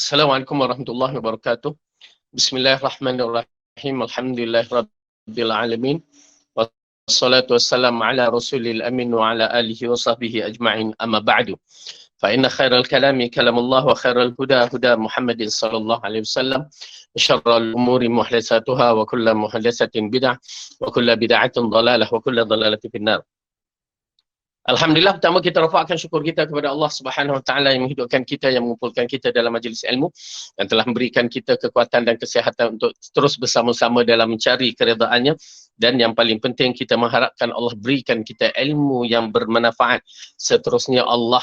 Assalamualaikum warahmatullahi wabarakatuh. Bismillahirrahmanirrahim. Alhamdulillahirabbil alamin. Wassalatu wassalamu ala rasulil amin wa ala alihi wa sahbihi ajma'in. Amma ba'du. Fa inna khairal kalami kalamullah wa khairal huda huda Muhammadin sallallahu alaihi wasallam. Syarrul umuri muhdatsatuha wa kullu muhdatsatin bid'ah wa kullu bid'atin dhalalah wa kullu dhalalatin finnar. Alhamdulillah, pertama kita rafakkan syukur kita kepada Allah Subhanahu Wa Taala yang menghidupkan kita, yang mengumpulkan kita dalam majlis ilmu dan telah memberikan kita kekuatan dan kesihatan untuk terus bersama-sama dalam mencari keredaannya. Dan yang paling penting, kita mengharapkan Allah berikan kita ilmu yang bermanfaat. Seterusnya Allah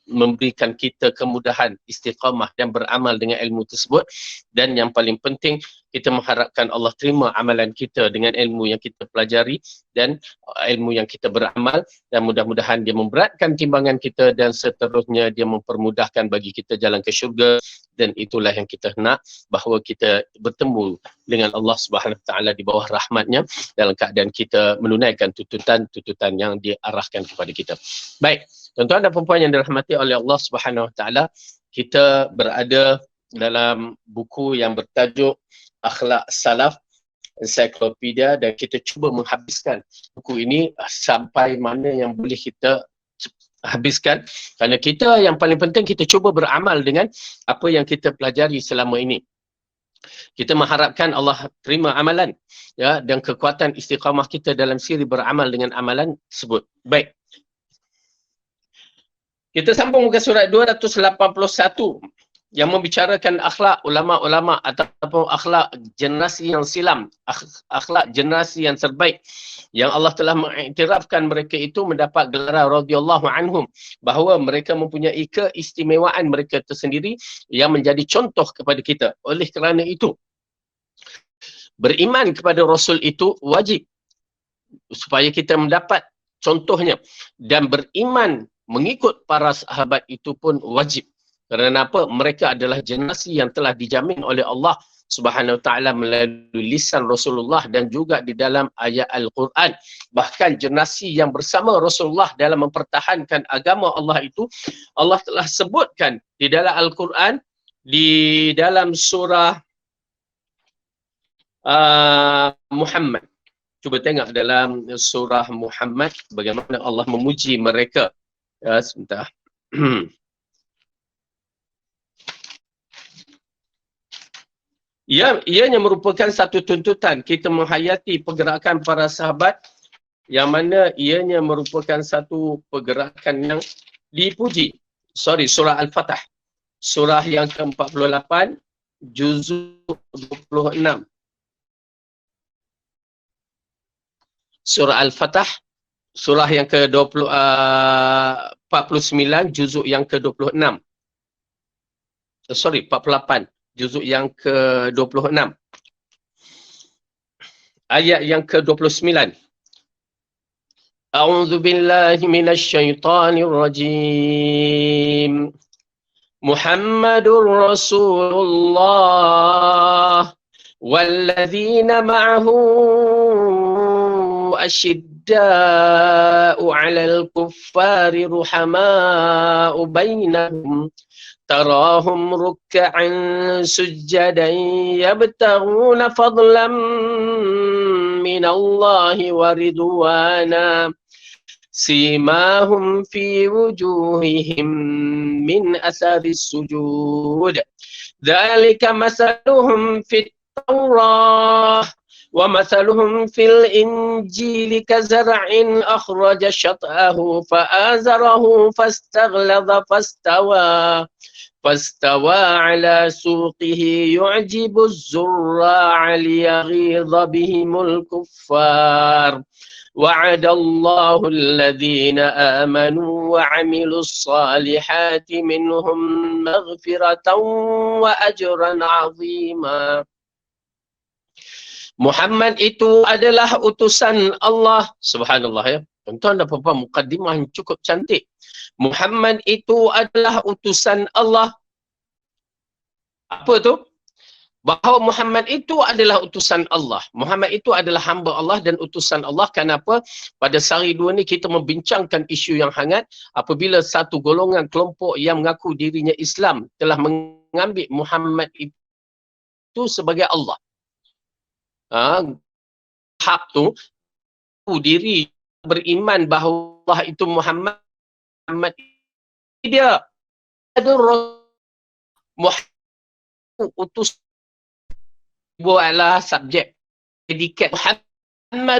memberikan kita kemudahan, istiqamah dan beramal dengan ilmu tersebut. Dan yang paling penting, kita mengharapkan Allah terima amalan kita dengan ilmu yang kita pelajari dan ilmu yang kita beramal, dan mudah-mudahan dia memberatkan timbangan kita dan seterusnya dia mempermudahkan bagi kita jalan ke syurga. Dan itulah yang kita nak, bahawa kita bertemu dengan Allah Subhanahu Wa Taala di bawah rahmatnya dalam keadaan kita menunaikan tuntutan-tuntutan yang diarahkan kepada kita. Baik, tuan-tuan dan puan yang dirahmati oleh Allah Subhanahu Wa Taala, kita berada dalam buku yang bertajuk Akhlak Salaf, ensiklopedia, dan kita cuba menghabiskan buku ini sampai mana yang boleh kita habiskan, kerana kita yang paling penting kita cuba beramal dengan apa yang kita pelajari selama ini. Kita mengharapkan Allah terima amalan, ya, dan kekuatan istiqamah kita dalam siri beramal dengan amalan tersebut. Baik, kita sambung muka surat 281 yang membicarakan akhlak ulama-ulama ataupun akhlak generasi yang silam, akhlak generasi yang terbaik, yang Allah telah mengiktirafkan mereka itu mendapat gelaran radhiyallahu anhum, bahawa mereka mempunyai keistimewaan mereka tersendiri yang menjadi contoh kepada kita. Oleh kerana itu, beriman kepada Rasul itu wajib supaya kita mendapat contohnya, dan beriman mengikut para sahabat itu pun wajib. Kerana apa? Mereka adalah generasi yang telah dijamin oleh Allah Subhanahu Wa Taala melalui lisan Rasulullah dan juga di dalam ayat Al-Quran. Bahkan generasi yang bersama Rasulullah dalam mempertahankan agama Allah itu, Allah telah sebutkan di dalam Al-Quran, di dalam surah Muhammad. Cuba tengok dalam surah Muhammad bagaimana Allah memuji mereka. Ya, sebentar. Ianya merupakan satu tuntutan kita menghayati pergerakan para sahabat, yang mana ianya merupakan satu pergerakan yang dipuji. Surah Al-Fatah, surah yang ke-48, juzuk 26. Surah Al-Fatah, surah yang ke-49, juzuk yang ke-26. 48. Juzuk yang ke-26. Ayat yang ke-29. A'udzu billahi minasy syaithanir rajim. Muhammadur Rasulullah walladzina ma'ahu asyidda'u 'alal kuffari ruhama'u bainahum. تراهم ركعا سجدا يبتغون فضلا من الله ورضوانا سيماهم في وجوههم من أثر السجود ذلك مثلهم في التوراة ومثلهم في الإنجيل كزرع أخرج شطأه فآزره فاستغلظ فاستوى على سوقه يعجب الزراع ليغيظ بهم الكفار وعد الله الذين آمنوا وعملوا الصالحات منهم مغفرة وأجرا عظيما. Muhammad itu adalah utusan Allah. Subhanallah, ya. Tuan-tuan dan puan-puan, mukaddimah yang cukup cantik. Muhammad itu adalah utusan Allah. Apa tu? Bahawa Muhammad itu adalah utusan Allah. Muhammad itu adalah hamba Allah dan utusan Allah. Kenapa? Pada sehari dua ni kita membincangkan isu yang hangat apabila satu golongan kelompok yang mengaku dirinya Islam telah mengambil Muhammad itu sebagai Allah. Hak tu diri beriman bahawa Allah itu Muhammad dia ada Muhammad utus buatlah subjek predikat Muhammad.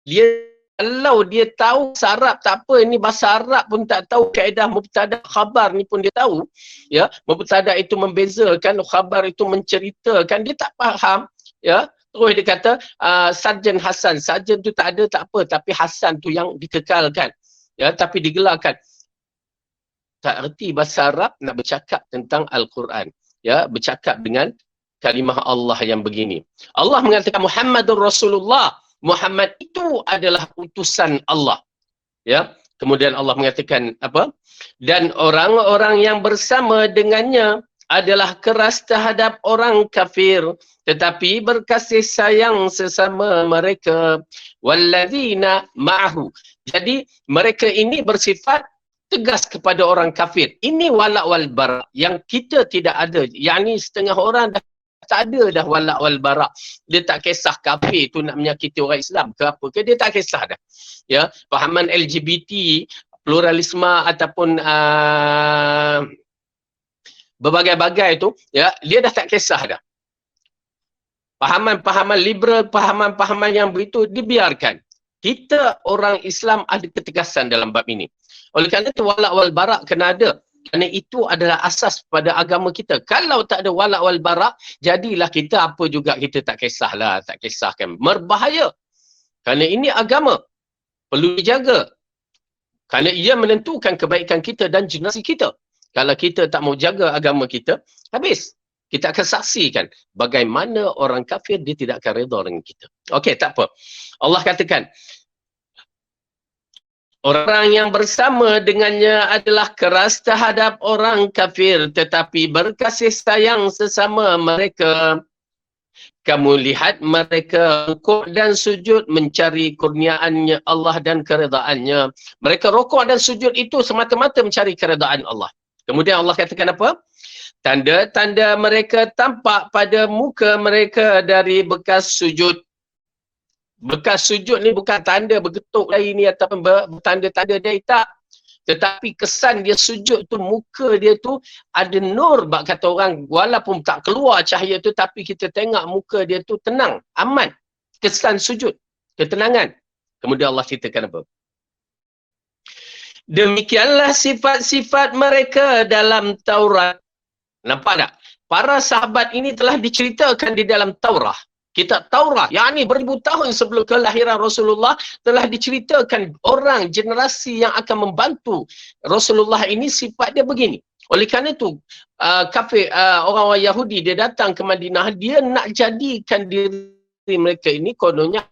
Dia kalau dia tahu bahasa Arab tak apa, ini bahasa Arab pun tak tahu kaedah mubtada khabar ni pun dia tahu, ya, mubtada itu membezakan, khabar itu menceritakan, dia tak faham, ya. Terus dia kata sarjan Hasan, sarjan tu tak ada tak apa, tapi Hasan tu yang dikekalkan, ya, tapi digelarkan. Tak erti bahasa Arab nak bercakap tentang Al-Quran, ya, bercakap dengan kalimah Allah yang begini. Allah mengatakan Muhammadur Rasulullah, Muhammad itu adalah utusan Allah, ya. Kemudian Allah mengatakan apa? Dan orang-orang yang bersama dengannya adalah keras terhadap orang kafir, tetapi berkasih sayang sesama mereka. Walladzina ma'ahu. Jadi mereka ini bersifat tegas kepada orang kafir. Ini wala' wal bara' yang kita tidak ada. Yang ni setengah orang dah tak ada dah wala' wal bara'. Dia tak kisah kafir tu nak menyakiti orang Islam ke apa ke, dia tak kisah dah. Ya, fahaman LGBT, pluralisme ataupun berbagai-bagai tu, ya, dia dah tak kisah dah. Pahaman-pahaman liberal, pahaman-pahaman yang begitu dibiarkan. Kita orang Islam ada ketegasan dalam bab ini. Oleh kerana itu wala' wal bara' kena ada. Kerana itu adalah asas pada agama kita. Kalau tak ada wala' wal bara', jadilah kita apa juga kita tak kisahlah, tak kisahkan. Berbahaya. Kerana ini agama. Perlu dijaga. Kerana ia menentukan kebaikan kita dan generasi kita. Kalau kita tak mau jaga agama kita, habis. Kita akan saksikan bagaimana orang kafir dia tidak akan redha dengan kita. Okey, tak apa. Allah katakan, orang yang bersama dengannya adalah keras terhadap orang kafir, tetapi berkasih sayang sesama mereka. Kamu lihat mereka rukuk dan sujud mencari kurniaannya Allah dan keredaannya. Mereka rukuk dan sujud itu semata-mata mencari keredaan Allah. Kemudian Allah katakan apa? Tanda-tanda mereka tampak pada muka mereka dari bekas sujud. Bekas sujud ni bukan tanda bergetuk dari ni ataupun tanda-tanda dia, tak. Tetapi kesan dia sujud tu, muka dia tu ada nur, bak kata orang, walaupun tak keluar cahaya tu, tapi kita tengok muka dia tu tenang, aman. Kesan sujud, ketenangan. Kemudian Allah ceritakan apa? Demikianlah sifat-sifat mereka dalam Taurat. Nampak tak? Para sahabat ini telah diceritakan di dalam Taurat. Kitab Taurat, yakni beribu tahun sebelum kelahiran Rasulullah, telah diceritakan orang, generasi yang akan membantu Rasulullah ini sifat dia begini. Oleh kerana itu, kafir, orang-orang Yahudi, dia datang ke Madinah, dia nak jadikan diri mereka ini kononnya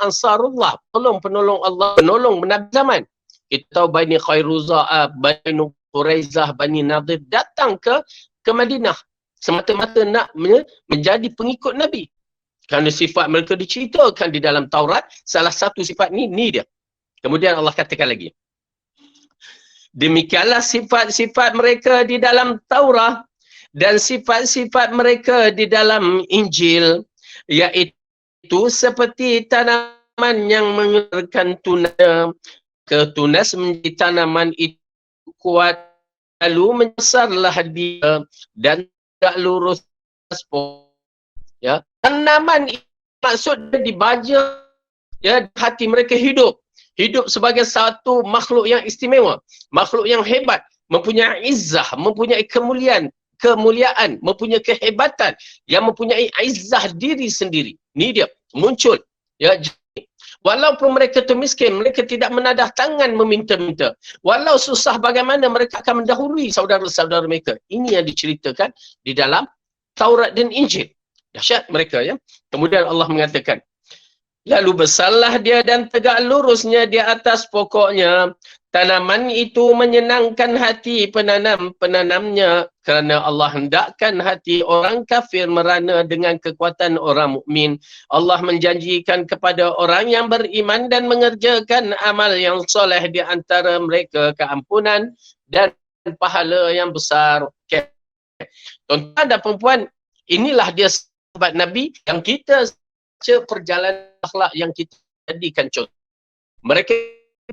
Ansarullah, penolong Allah, penolong Nabi zaman. Kita tahu Bani Khairuzah, Bani Quraizah, Bani Nadir datang ke Madinah semata-mata nak menjadi pengikut Nabi. Kerana sifat mereka diceritakan di dalam Taurat, salah satu sifat ni dia. Kemudian Allah katakan lagi. Demikianlah sifat-sifat mereka di dalam Taurat dan sifat-sifat mereka di dalam Injil, iaitu seperti tanaman yang mengeluarkan tunas. Ketunas menjadi tanaman itu kuat, lalu membesarlah dia dan tak lurus. Ya, tanaman itu maksud dibaja, ya, hati mereka hidup sebagai satu makhluk yang istimewa, makhluk yang hebat, mempunyai izzah, mempunyai kemuliaan, mempunyai kehebatan, yang mempunyai izzah diri sendiri. Ni dia muncul, ya. Walaupun mereka tu miskin, mereka tidak menadah tangan meminta-minta. Walau susah bagaimana, mereka akan mendahului saudara-saudara mereka. Ini yang diceritakan di dalam Taurat dan Injil. Dahsyat mereka, ya. Kemudian Allah mengatakan, lalu besarlah dia dan tegak lurusnya di atas pokoknya. Tanaman itu menyenangkan hati penanamnya, kerana Allah hendakkan hati orang kafir merana dengan kekuatan orang mukmin. Allah menjanjikan kepada orang yang beriman dan mengerjakan amal yang soleh di antara mereka keampunan dan pahala yang besar. Okay. Tuan-tuan dan perempuan, inilah dia sahabat Nabi yang kita baca perjalanan akhlak yang kita jadikan contoh. Mereka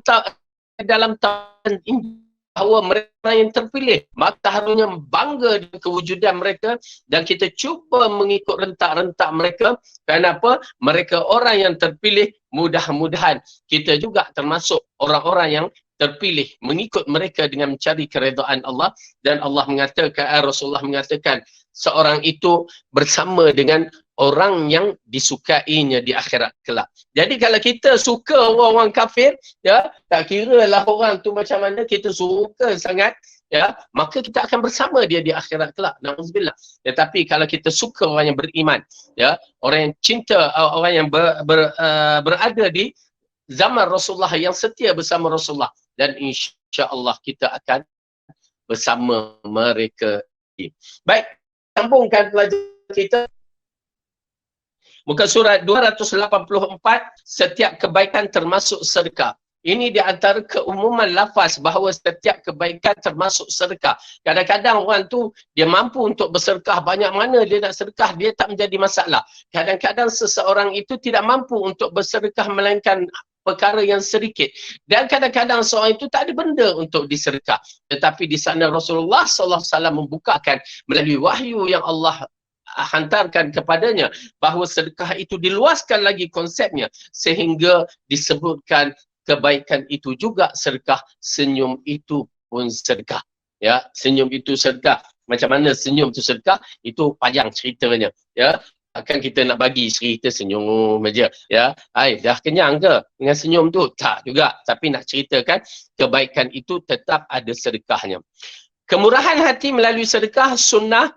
tak dalam tahun ini bahawa mereka yang terpilih, maka harusnya bangga dengan kewujudan mereka dan kita cuba mengikut rentak-rentak mereka. Kenapa? Mereka orang yang terpilih, mudah-mudahan kita juga termasuk orang-orang yang terpilih mengikut mereka dengan mencari keredaan Allah. Dan Allah mengatakan, Rasulullah mengatakan, seorang itu bersama dengan orang yang disukainya di akhirat kelak. Jadi kalau kita suka orang-orang kafir, ya, tak kira lah orang tu macam mana, kita suka sangat, ya, maka kita akan bersama dia di akhirat kelak. Nauzubillah. Tetapi kalau kita suka orang yang beriman, ya, orang yang cinta, orang yang berada di zaman Rasulullah, yang setia bersama Rasulullah, dan insya-Allah kita akan bersama mereka. Baik, sambungkan pelajaran kita. Muka surat 284, setiap kebaikan termasuk sedekah. Ini di antara keumuman lafaz bahawa setiap kebaikan termasuk sedekah. Kadang-kadang orang tu dia mampu untuk bersedekah banyak mana dia nak sedekah, dia tak menjadi masalah. Kadang-kadang seseorang itu tidak mampu untuk bersedekah melainkan perkara yang sedikit. Dan kadang-kadang seorang itu tak ada benda untuk disedekah. Tetapi di sana Rasulullah SAW membukakan melalui wahyu yang Allah hantarkan kepadanya bahawa sedekah itu diluaskan lagi konsepnya sehingga disebutkan kebaikan itu juga sedekah, senyum itu pun sedekah. Ya, senyum itu sedekah. Macam mana senyum itu sedekah? Itu panjang ceritanya. Ya, akan kita nak bagi cerita senyum aja. Ya, dah kenyang ke dengan senyum tu? Tak juga. Tapi nak ceritakan kebaikan itu tetap ada sedekahnya. Kemurahan hati melalui sedekah sunnah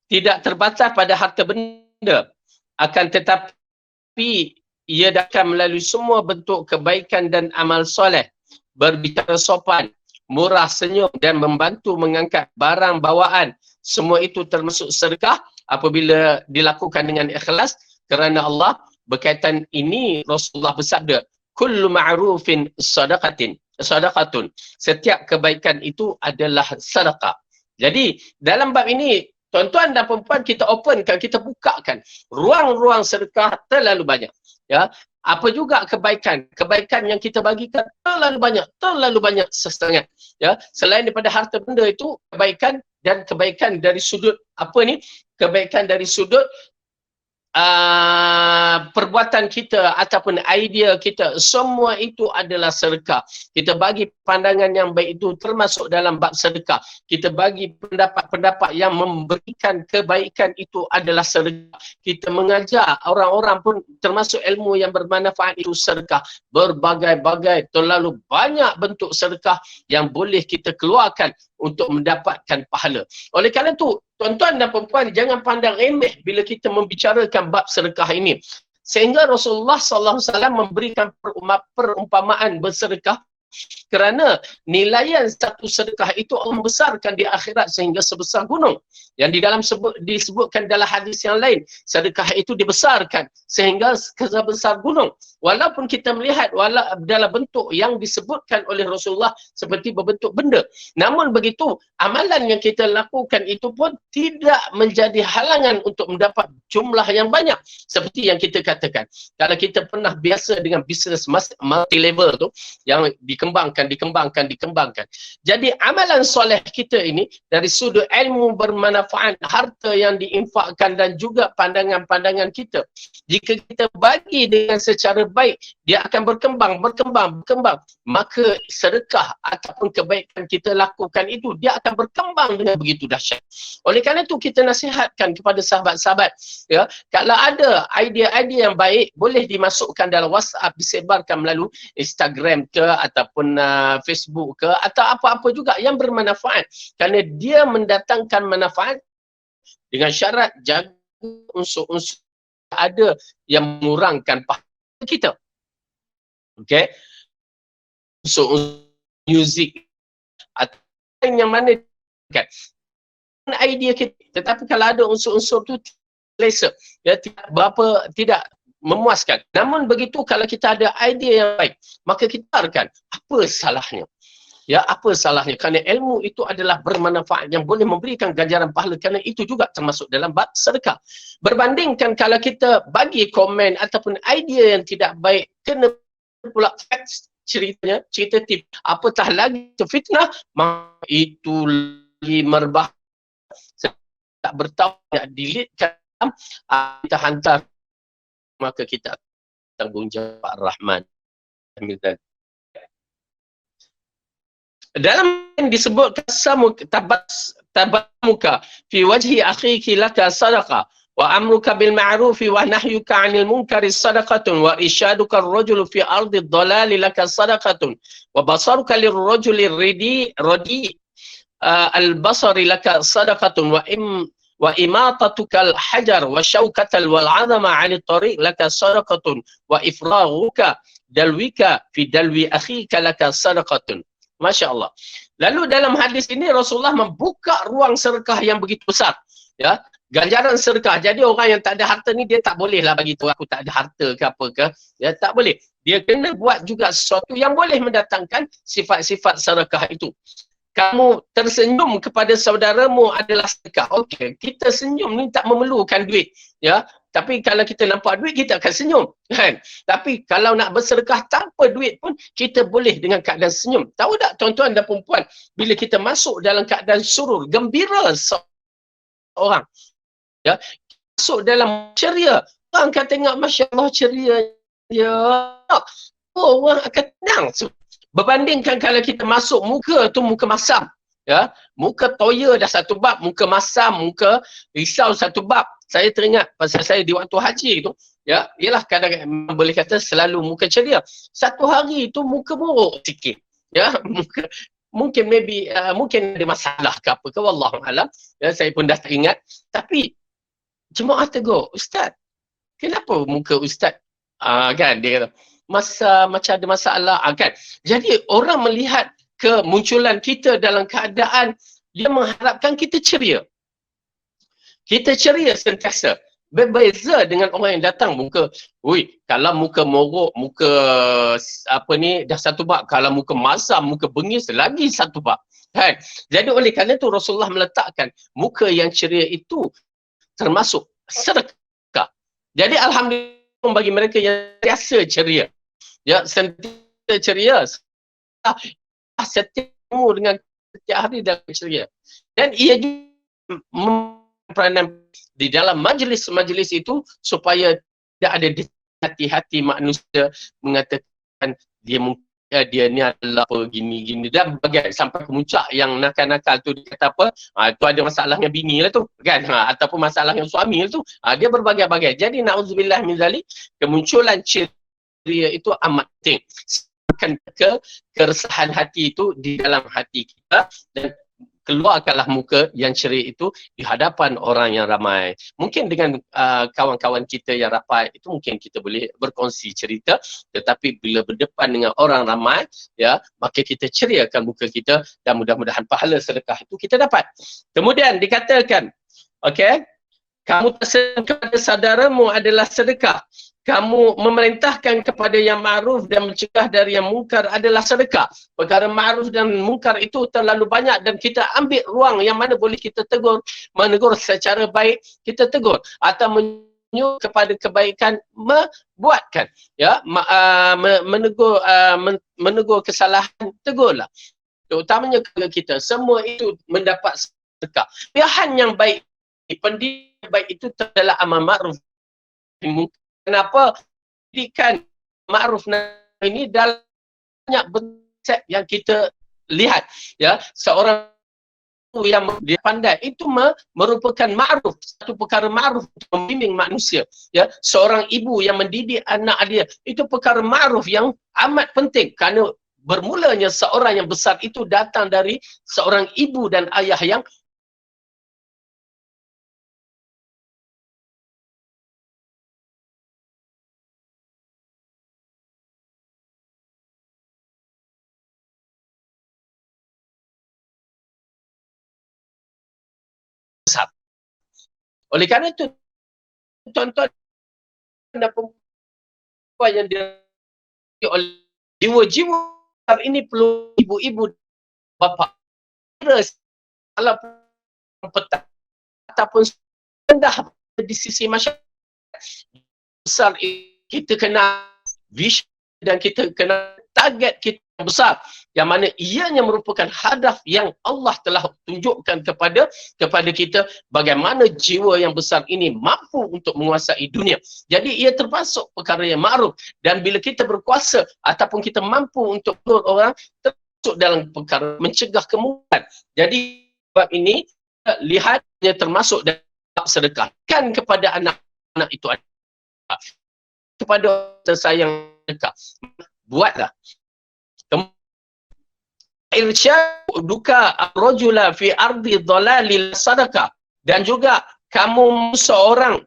tidak terbatas pada harta benda, akan tetapi ia akan melalui semua bentuk kebaikan dan amal soleh, berbicara sopan, murah senyum dan membantu mengangkat barang bawaan. Semua itu termasuk sedekah apabila dilakukan dengan ikhlas kerana Allah. Berkaitan ini Rasulullah bersabda, kullu ma'rufin sadaqatun. Setiap kebaikan itu adalah sedekah. Jadi dalam bab ini, tuan-tuan dan perempuan, kita openkan, kita bukakan ruang-ruang sedekah terlalu banyak. Ya, apa juga kebaikan yang kita bagikan terlalu banyak sesetengah. Ya, selain daripada harta benda itu, kebaikan dari sudut apa ni? Kebaikan dari sudut perbuatan kita ataupun idea kita, semua itu adalah sedekah. Kita bagi pandangan yang baik itu termasuk dalam bab sedekah. Kita bagi pendapat-pendapat yang memberikan kebaikan itu adalah sedekah. Kita mengajar orang-orang pun termasuk ilmu yang bermanfaat itu sedekah. Berbagai-bagai, terlalu banyak bentuk sedekah yang boleh kita keluarkan untuk mendapatkan pahala. Oleh kerana itu, tuan-tuan dan perempuan, jangan pandang remeh bila kita membicarakan bab sedekah ini. Sehingga Rasulullah SAW memberikan perumpamaan bersedekah kerana nilaian satu sedekah itu Allah membesarkan di akhirat sehingga sebesar gunung. Yang di dalam disebutkan dalam hadis yang lain, sedekah itu dibesarkan sehingga sebesar gunung. Walaupun kita melihat dalam bentuk yang disebutkan oleh Rasulullah seperti berbentuk benda. Namun begitu, amalan yang kita lakukan itu pun tidak menjadi halangan untuk mendapat jumlah yang banyak. Seperti yang kita katakan, kalau kita pernah biasa dengan bisnes multi-level tu, yang dikembangkan. Jadi amalan soleh kita ini dari sudut ilmu bermanfaat, harta yang diinfakkan dan juga pandangan-pandangan kita. Jika kita bagi dengan secara baik, dia akan berkembang. Maka sedekah ataupun kebaikan kita lakukan itu, dia akan berkembang dengan begitu dahsyat. Oleh kerana itu kita nasihatkan kepada sahabat-sahabat, ya, kalau ada idea-idea yang baik, boleh dimasukkan dalam WhatsApp, disebarkan melalui Instagram ke ataupun Facebook ke atau apa-apa juga yang bermanfaat, kerana dia mendatangkan manfaat dengan syarat jaga unsur-unsur ada yang mengurangkan pahala kita. Okey, unsur muzik atau yang mana kan idea kita, tetapi kalau ada unsur-unsur tu selesa, ya, tidak memuaskan. Namun begitu, kalau kita ada idea yang baik, maka kita akan apa salahnya. Ya, apa salahnya? Kerana ilmu itu adalah bermanfaat yang boleh memberikan ganjaran pahala, kerana itu juga termasuk dalam bab sedekah. Berbandingkan kalau kita bagi komen ataupun idea yang tidak baik, kena pula facts ceritanya, cerita tip, apatah lagi itu fitnah, maka itu lagi merbah. Tak bertahu, nak delete kan, kita hantar, maka kita tanggungjawab Ar-Rahman. Dalam yang disebut tabamuka fi wajhi akhiki laka sadaqah wa amruka bil ma'ruf wa nahyuka 'anil munkari sadaqatun wa isyaduka ar-rajulu fi ardi ad-dhalali laka sadaqatun wa basaruka lir-rajuli radi al-basari laka sadaqatun wa imatatuka al-hajar wa syaukatal wal 'azama 'anil tariq laka sadaqatun wa ifraghuka dalwika fi dalwi akhika laka sadaqatun. Masya Allah. Lalu dalam hadis ini Rasulullah membuka ruang sedekah yang begitu besar. Ya, ganjaran sedekah. Jadi orang yang tak ada harta ni dia tak bolehlah bagi tahu aku tak ada harta ke apa ke. Ya, tak boleh. Dia kena buat juga sesuatu yang boleh mendatangkan sifat-sifat sedekah itu. Kamu tersenyum kepada saudaramu adalah sedekah. Okey, kita senyum ni tak memerlukan duit. Ya, tapi kalau kita nampak duit, kita akan senyum. Kan? Tapi kalau nak bersedekah tanpa duit pun, kita boleh dengan keadaan senyum. Tahu tak tuan-tuan dan perempuan, bila kita masuk dalam keadaan surur, gembira seorang, ya, masuk dalam ceria, orang akan tengok, Masya Allah ceria. Ya, orang akan tenang. Berbandingkan kalau kita masuk muka tu muka masam. Ya, muka toya dah satu bab, muka masam, muka risau satu bab. Saya teringat pasal saya di waktu haji tu, ya, ialah kadang boleh kata selalu muka ceria. Satu hari tu muka buruk sikit. Ya, muka mungkin mungkin ada masalah ke apa ke, wallahu alam. Ya, saya pun dah teringat. Tapi jemaah tegur, Ustaz, kenapa muka Ustaz kan dia kata macam ada masalah kan. Jadi orang melihat kemunculan kita dalam keadaan dia mengharapkan kita ceria. Kita ceria sentiasa. Berbeza dengan orang yang datang muka, kalau muka morok, muka apa ni dah satu bab, kalau muka masam, muka bengis lagi satu bab. Kan? Jadi oleh kerana itu Rasulullah meletakkan muka yang ceria itu termasuk sedekah. Jadi alhamdulillah bagi mereka yang biasa ceria. Ya, sentiasa ceria. Setiap dengan setiap hari dalam ceria. Dan ia juga peranan di dalam majlis-majlis itu supaya tidak ada hati-hati manusia mengatakan dia ni adalah apa gini-gini dan bagai sampai ke muncak yang nakal-nakal tu dia kata apa, tu ada masalah dengan bini lah tu kan, ataupun masalah dengan suami lah tu, dia berbagai-bagai. Jadi na'udzubillah min zalik, kemunculan ceria itu amat penting. Keresahan hati itu di dalam hati kita dan keluarkanlah muka yang ceria itu di hadapan orang yang ramai. Mungkin dengan kawan-kawan kita yang rapat itu mungkin kita boleh berkongsi cerita, tetapi bila berdepan dengan orang ramai, ya, maka kita ceriakan muka kita dan mudah-mudahan pahala sedekah itu kita dapat. Kemudian dikatakan, okey, kamu tersenyum kepada saudaramu adalah sedekah. Kamu memerintahkan kepada yang ma'ruf dan mencegah dari yang mungkar adalah sedekah. Perkara ma'ruf dan mungkar itu terlalu banyak dan kita ambil ruang yang mana boleh kita tegur, menegur secara baik, kita tegur. Atau menyuruh kepada kebaikan, membuatkan. Ya, menegur kesalahan, tegurlah. Terutamanya kalau kita, semua itu mendapat sedekah. Pilihan yang baik, pendidikan baik itu adalah amal ma'ruf. Kenapa pendidikan ma'ruf ini dalam banyak konsep yang kita lihat, ya, seorang yang dia pandai itu merupakan ma'ruf, satu perkara ma'ruf untuk membimbing manusia, ya. Seorang ibu yang mendidik anak dia itu perkara ma'ruf yang amat penting kerana bermulanya seorang yang besar itu datang dari seorang ibu dan ayah yang besar. Oleh kerana itu tuan-tuan dan perempuan yang oleh jiwa-jiwa ini perlu ibu-ibu bapa salah petang ataupun rendah di sisi masyarakat besar, kita kena vision dan kita kena target kita besar, yang mana ianya merupakan hadaf yang Allah telah tunjukkan kepada kita, bagaimana jiwa yang besar ini mampu untuk menguasai dunia. Jadi ia termasuk perkara yang ma'ruf, dan bila kita berkuasa ataupun kita mampu untuk menolong orang, termasuk dalam perkara mencegah kemungkaran. Jadi sebab ini lihatnya termasuk dalam sedekah kan kepada anak-anak itu, kepada tersayang sedekah, buatlah. Irsyad duka rajula fi ardi dhalalil sadaqah, dan juga kamu seorang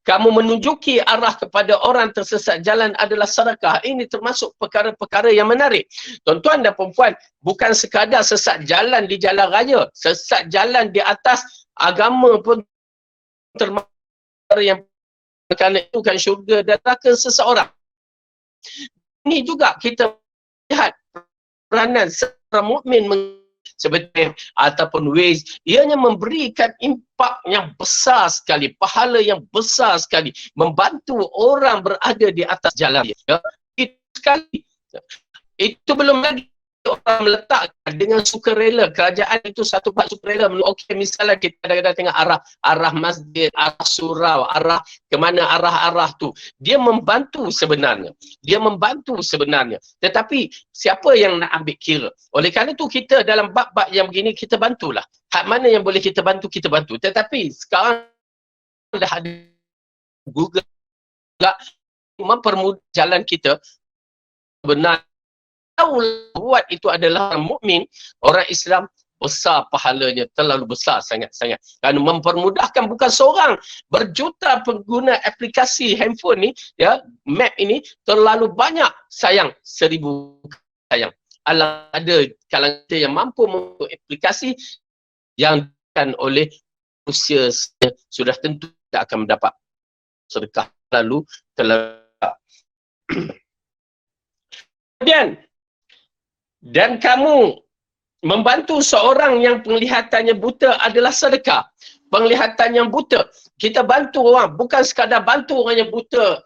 kamu menunjuki arah kepada orang tersesat jalan adalah sedekah. Ini termasuk perkara-perkara yang menarik. Tuan-tuan dan puan-puan, bukan sekadar sesat jalan di jalan raya, sesat jalan di atas agama pun termasuk yang kerana itu kan syurga dan neraka seseorang. Ini juga kita lihat peranan seorang mukmin seperti ataupun ways, ianya memberikan impak yang besar sekali, pahala yang besar sekali, membantu orang berada di atas jalan dia. Ya. Itu sekali. Itu belum lagi orang meletakkan dengan sukarela, kerajaan itu satu part sukarela. Okey, misalnya kita kadang-kadang tengok arah masjid, arah surau, arah ke mana arah-arah tu, dia membantu sebenarnya, tetapi siapa yang nak ambil kira? Oleh kerana tu kita dalam bab-bab yang begini kita bantulah, hak mana yang boleh kita bantu, tetapi sekarang dah ada Google mempermudah jalan kita benar. Tahu buat itu adalah orang mukmin, orang Islam, besar pahalanya, terlalu besar sangat-sangat. Kerana mempermudahkan bukan seorang, berjuta pengguna aplikasi handphone ni, ya, map ini terlalu banyak, sayang 1000 sayang. Ada kalangan yang mampu membuat aplikasi yang akan oleh usia sudah tentu tidak akan mendapat sedekah lalu terletak. Kemudian, dan kamu membantu seorang yang penglihatannya buta adalah sedekah. Penglihatan yang buta, kita bantu orang, bukan sekadar bantu orang yang buta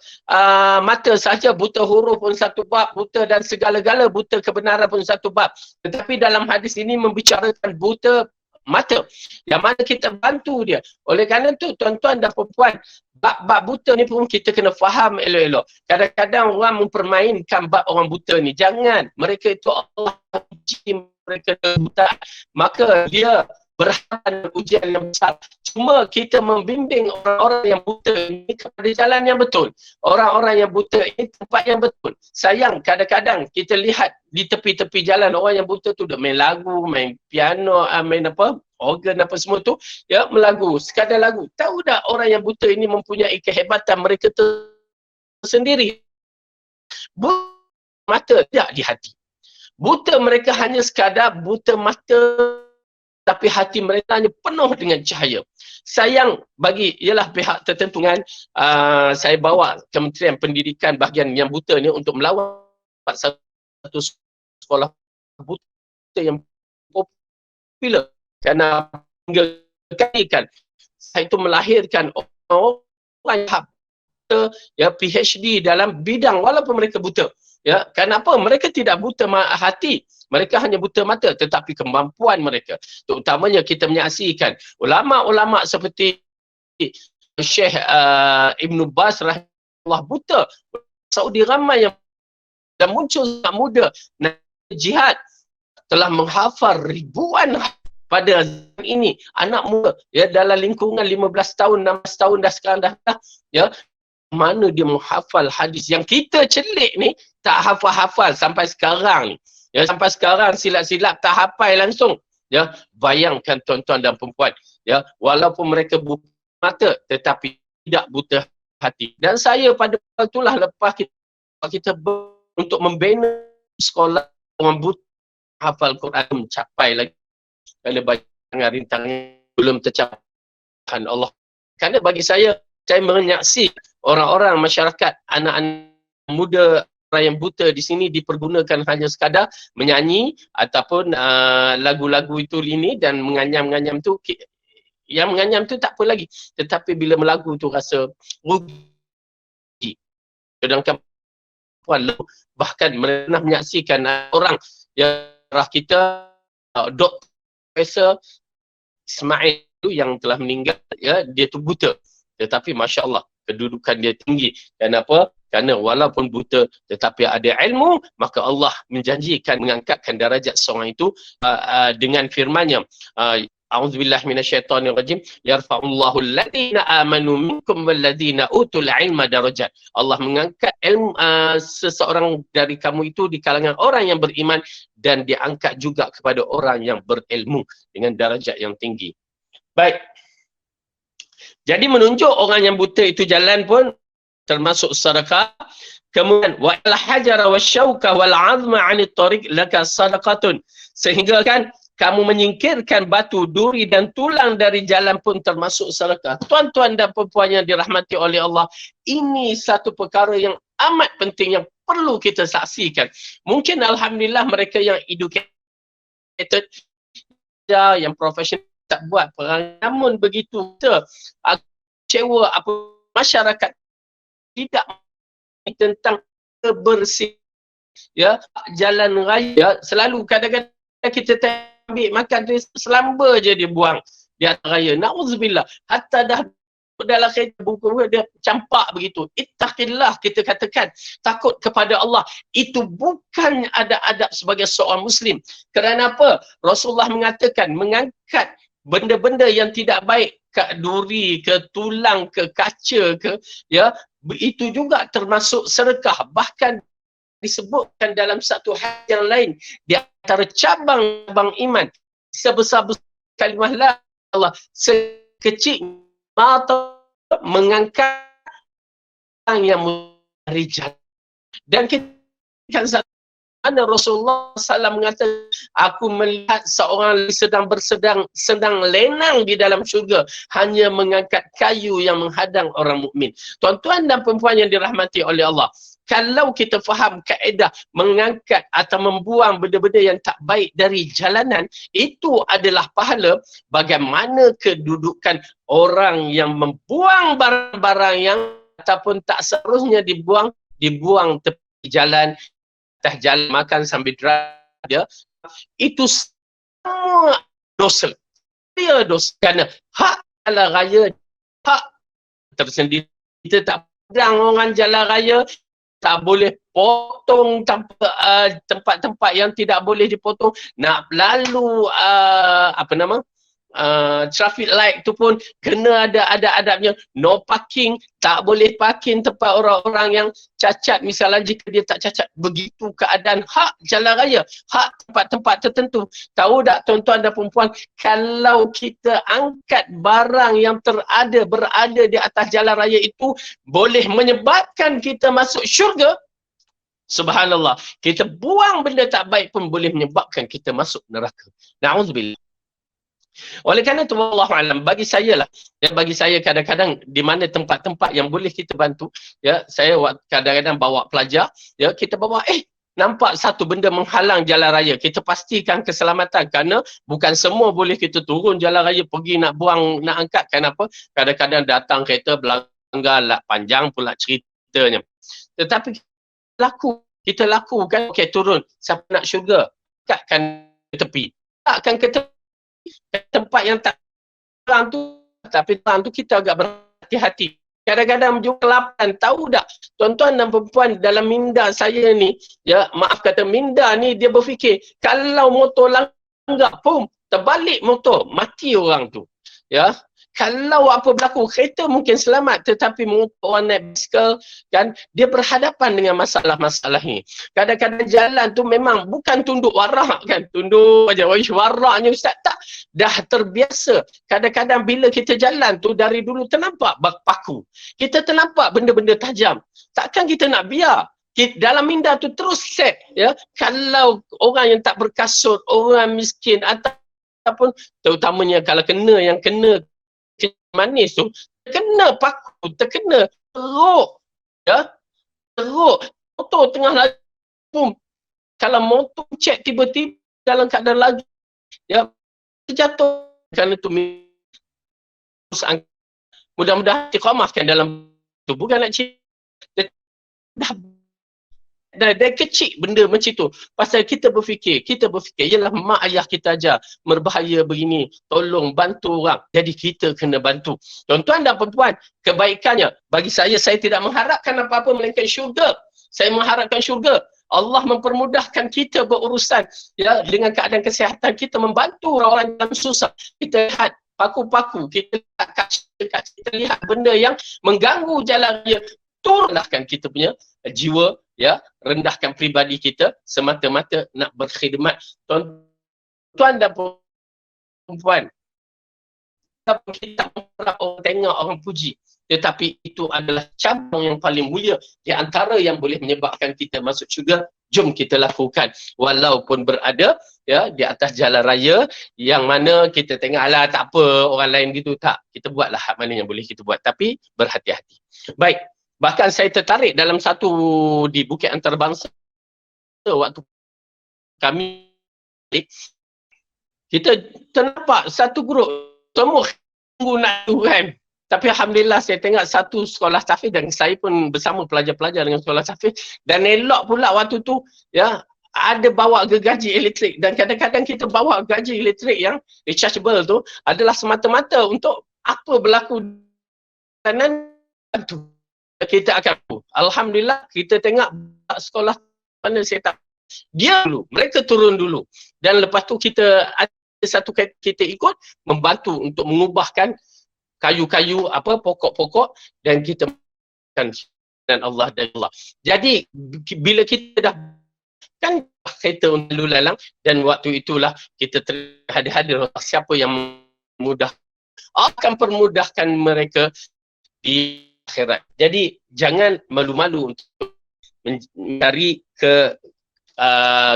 mata saja, buta huruf pun satu bab, buta dan segala-gala, buta kebenaran pun satu bab. Tetapi dalam hadis ini membicarakan buta mata, yang mana kita bantu dia. Oleh kerana tu tuan-tuan dan puan-puan, bab buta ni pun kita kena faham elok-elok. Kadang-kadang orang mempermainkan bab orang buta ni. Jangan, mereka itu Allah uji mereka buta, maka dia berhadapan ujian yang besar. Cuma kita membimbing orang-orang yang buta ini kepada jalan yang betul. Orang-orang yang buta ini tempat yang betul. Sayang, kadang-kadang kita lihat di tepi-tepi jalan orang yang buta tu dah main lagu, main piano, main apa, organ apa semua tu, ya, melagu, sekadar lagu. Tahu tak orang yang buta ini mempunyai kehebatan mereka tersendiri. Buta mata tidak di hati. Buta mereka hanya sekadar buta mata, tapi hati mereka hanya penuh dengan cahaya. Sayang bagi ialah pihak tertentu kan, saya bawa Kementerian Pendidikan bahagian yang buta ni untuk melawat satu sekolah buta yang popular, kerana hingga kali kan saya itu melahirkan orang yang buta, ya, PhD dalam bidang walaupun mereka buta. Ya, kenapa? Mereka tidak buta hati, mereka hanya buta mata, tetapi kemampuan mereka, terutamanya kita menyaksikan ulama-ulama seperti Syekh Ibn Baz rahimahullah buta. Saudi ramai yang dan muncul sangat muda jihad, telah menghafal ribuan pada zaman ini, anak muda, ya, dalam lingkungan 15 tahun, 16 tahun dah sekarang dah, ya, mana dia menghafal hadis yang kita celik ni tak hafal-hafal sampai sekarang ni. Ya, sampai sekarang silap-silap tak hafal langsung. Ya, bayangkan tuan-tuan dan perempuan, ya, walaupun mereka buta mata tetapi tidak buta hati. Dan saya pada waktu itulah lepas kita untuk membina sekolah orang buta hafal Quran mencapai lagi, kerana banyak rintangan belum tercapai Allah. Kerana bagi saya menyaksikan orang-orang masyarakat, anak-anak muda orang yang buta di sini dipergunakan hanya sekadar menyanyi ataupun lagu-lagu itu ini dan menganyam-nganyam tu, yang menganyam tu tak apa lagi, tetapi bila melagu tu rasa rugi. Sedangkan puan bahkan pernah menyaksikan orang yang arah kita, Dr. Profesor Ismail tu yang telah meninggal, ya, dia tu buta, tetapi Masya Allah kedudukan dia tinggi. Kenapa? Kerana walaupun buta tetapi ada ilmu, maka Allah menjanjikan mengangkatkan darajat seorang itu dengan firman-Nya, A'udzubillahi minasyaitonirrajim, yarfa'ullahu alladhina amanu minkum walladhina utul ilma darajat. Allah mengangkat ilmu seseorang dari kamu itu di kalangan orang yang beriman, dan diangkat juga kepada orang yang berilmu dengan darajat yang tinggi. Baik. Jadi menunjuk orang yang buta itu jalan pun termasuk sedekah. Kemudian wa al hajara wasyauka wal 'azma 'anit tariq laka sadaqatun. Sehingga kan kamu menyingkirkan batu, duri dan tulang dari jalan pun termasuk sedekah. Tuan-tuan dan puan-puan yang dirahmati oleh Allah, ini satu perkara yang amat penting yang perlu kita saksikan. Mungkin alhamdulillah mereka yang educated, yang profesional tak buat perang, namun begitu kita kecewa apa masyarakat tidak tentang kebersihan, ya, jalan raya. Selalu kadang-kadang kita ambil makan tu selamba je dia buang di atas raya. Na'udzubillah, hatta dah dalam kereta buku dia campak begitu. Ittaqillah, kita katakan takut kepada Allah. Itu bukan adab sebagai seorang muslim. Kerana apa? Rasulullah mengatakan mengangkat benda-benda yang tidak baik, ke duri, ke tulang, ke kaca, ke, ya, itu juga termasuk sedekah. Bahkan disebutkan dalam satu hadis yang lain, di antara cabang-cabang iman, sebesar-besar kalimah la Allah, sekecil mata mengangkat orang yang merijal. Dan kita kan mana Rasulullah SAW mengatakan, aku melihat seorang sedang lenang di dalam syurga hanya mengangkat kayu yang menghadang orang mukmin. Tuan-tuan dan perempuan yang dirahmati oleh Allah, kalau kita faham kaedah mengangkat atau membuang benda-benda yang tak baik dari jalanan, itu adalah pahala. Bagaimana kedudukan orang yang membuang barang-barang yang ataupun tak seharusnya dibuang tepi jalan, atas jalan makan sambil drive, ya, itu semua dosa. Dia dosa kerana hak jalan raya, hak tersendiri. Kita tak pedang orang jalan raya, tak boleh potong tempat-tempat yang tidak boleh dipotong. Nak lalu traffic light tu pun kena ada adabnya. No parking, tak boleh parking tempat orang-orang yang cacat, misalnya jika dia tak cacat. Begitu keadaan hak jalan raya, hak tempat-tempat tertentu. Tahu tak tuan-tuan dan perempuan, kalau kita angkat barang yang berada di atas jalan raya itu boleh menyebabkan kita masuk syurga. Subhanallah, kita buang benda tak baik pun boleh menyebabkan kita masuk neraka. Na'udzubillah. Oleh kerana itu, wallahu alam, bagi saya lah, ya, bagi saya kadang-kadang di mana tempat-tempat yang boleh kita bantu, ya, saya kadang-kadang bawa pelajar, ya, kita bawa, nampak satu benda menghalang jalan raya, kita pastikan keselamatan, kerana bukan semua boleh kita turun jalan raya pergi nak buang, nak angkat. Kenapa? Kadang-kadang datang kereta berlanggar, panjang pula ceritanya. Tetapi kita lakukan, okey, turun, siapa nak syurga, angkatkan ke tepi, takkan ke tepi tempat yang tak terang tu, tapi terang tu kita agak berhati-hati. Kadang-kadang juga kelaparan. Tahu tak tuan-tuan dan perempuan, dalam minda saya ni, ya, maaf kata minda ni, dia berfikir kalau motor langgar pun terbalik motor, mati orang tu, ya. Kalau apa berlaku, kereta mungkin selamat, tetapi orang naik bisikal kan, dia berhadapan dengan masalah-masalah ni. Kadang-kadang jalan tu memang bukan tunduk warak kan, tunduk aja, waraknya ustaz, tak, dah terbiasa. Kadang-kadang bila kita jalan tu dari dulu ternampak paku, kita ternampak benda-benda tajam, takkan kita nak biar. Dalam minda tu terus set, ya, kalau orang yang tak berkasut, orang miskin, ataupun terutamanya kalau yang kena manis tu, terkena paku, terkena teruk, ya, teruk, motor tengah laju, kalau motor cek tiba-tiba dalam keadaan laju, ya terjatuh, kerana itu mudah-mudahan istiqamahkan dalam tu, bukan nak cerita dah kecil benda macam tu. Pasal kita berfikir, yalah mak ayah kita ajar berbahaya begini, tolong bantu orang, jadi kita kena bantu. Tuan-tuan dan perempuan, kebaikannya bagi saya tidak mengharapkan apa-apa melainkan syurga. Saya mengharapkan syurga. Allah mempermudahkan kita berurusan, ya, dengan keadaan kesihatan kita, membantu orang-orang yang susah. Kita lihat paku-paku, kita lihat benda yang mengganggu jalan raya, turunkan kita punya jiwa, ya, rendahkan pribadi kita semata-mata nak berkhidmat. Tuan-tuan dan perempuan, kita orang tengok, orang puji, tetapi itu adalah cabang yang paling mulia di antara yang boleh menyebabkan kita masuk syurga. Jom kita lakukan walaupun berada, ya, di atas jalan raya yang mana kita tengok alah tak apa orang lain gitu, tak, kita buatlah hak mana yang boleh kita buat, tapi berhati-hati. Baik, bahkan saya tertarik dalam satu di Bukit Antarabangsa, waktu kami kita ternampak satu grup semua tunggu nak Tuhan. Tapi alhamdulillah saya tengok satu sekolah tahfiz, dan saya pun bersama pelajar-pelajar dengan sekolah tahfiz, dan elok pula waktu tu, ya, ada bawa gergaji elektrik, dan kadang-kadang kita bawa gergaji elektrik yang rechargeable tu adalah semata-mata untuk apa berlaku kanan tu kita akan. Alhamdulillah kita tengok sekolah mana saya tak, dia dulu, mereka turun dulu, dan lepas tu kita ada satu kita ikut membantu untuk mengubahkan kayu-kayu, apa, pokok-pokok, dan kita dan Allah dan Allah. Jadi bila kita dah kan kereta lalu lalang, dan waktu itulah kita terhadir siapa yang mudah akan permudahkan mereka di akhirat. Jadi jangan malu-malu untuk mencari ke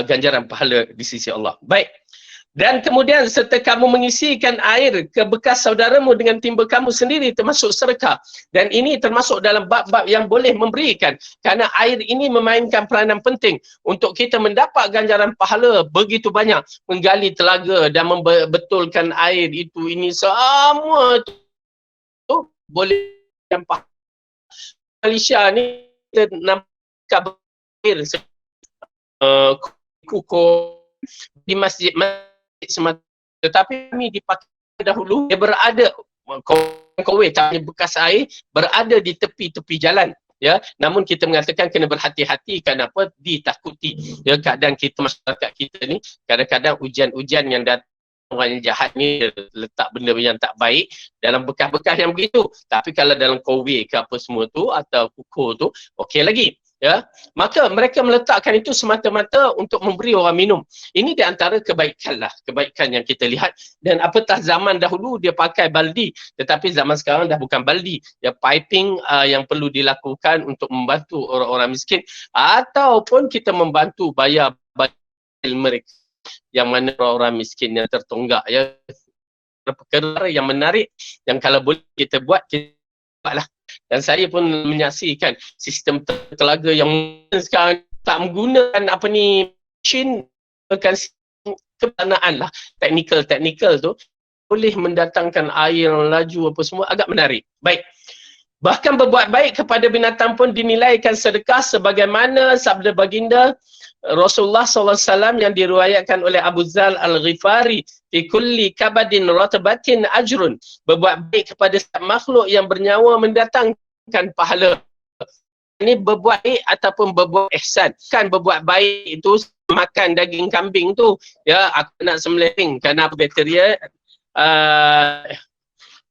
ganjaran pahala di sisi Allah. Baik. Dan kemudian serta kamu mengisikan air ke bekas saudaramu dengan timba kamu sendiri, termasuk sedekah. Dan ini termasuk dalam bab-bab yang boleh memberikan, kerana air ini memainkan peranan penting untuk kita mendapat ganjaran pahala begitu banyak. Menggali telaga dan membetulkan air itu, ini semua tu boleh nampak. Malaysia ni kita nampak air kukuh di masjid semata, tetapi kami dipakai dahulu, dia berada kowe tanya bekas air berada di tepi-tepi jalan, ya, namun kita mengatakan kena berhati-hati, kenapa? Ditakuti, ya, keadaan kita, masyarakat kita ni kadang-kadang hujan-hujan yang datang, orang yang jahat ni letak benda yang tak baik dalam bekas-bekas yang begitu. Tapi kalau dalam kowe ke apa semua tu atau kukur tu, okey lagi, ya. Maka mereka meletakkan itu semata-mata untuk memberi orang minum. Ini di antara kebaikan lah, kebaikan yang kita lihat. Dan apatah zaman dahulu dia pakai baldi, tetapi zaman sekarang dah bukan baldi, ya, piping yang perlu dilakukan untuk membantu orang-orang miskin, ataupun kita membantu bayar bil mereka yang mana orang-orang miskin yang tertonggak, ya. Perkara yang menarik yang kalau boleh kita buat, kita buatlah. Dan saya pun menyaksikan sistem telaga yang sekarang tak menggunakan apa ni, mesin, bukan kebanaan lah, teknikal tu boleh mendatangkan air yang laju apa semua, agak menarik. Baik. Bahkan berbuat baik kepada binatang pun dinilaikan sedekah, sebagaimana sabda baginda Rasulullah SAW yang diriwayatkan oleh Abu Dzar Al-Ghifari, fi kulli kabadin ratabatin ajrun. Berbuat baik kepada setiap makhluk yang bernyawa mendatangkan pahala. Ini berbuat baik ataupun berbuat ihsan. Kan berbuat baik itu makan daging kambing tu, ya, aku nak sembelih kerana bakteria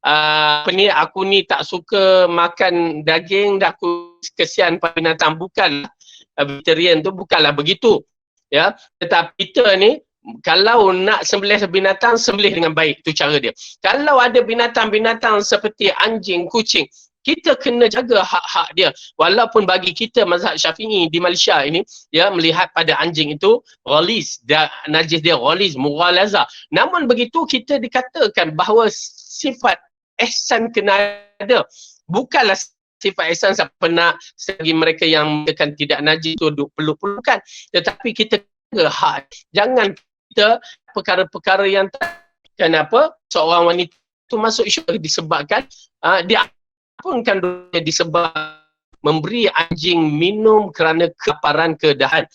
apa ni, aku ni tak suka makan daging, dah aku kesian pada binatang. Bukan vegetarian tu, bukanlah begitu, ya. Tetapi kita ni kalau nak sembelih binatang, sembelih dengan baik, tu cara dia. Kalau ada binatang-binatang seperti anjing, kucing, kita kena jaga hak-hak dia. Walaupun bagi kita mazhab Syafi'i di Malaysia ini, ya, melihat pada anjing itu ghalis, najis dia ghalis, mughalaza. Namun begitu kita dikatakan bahawa sifat ihsan kena ada. Bukanlah sifat ihsan siapa nak, selagi mereka yang kan tidak najis tu perlu-perlukan. Tetapi kita hak, jangan kita perkara-perkara yang kenapa seorang wanita itu masuk syurga disebabkan dia ampunkan dosa disebab memberi anjing minum kerana kelaparan kedahan.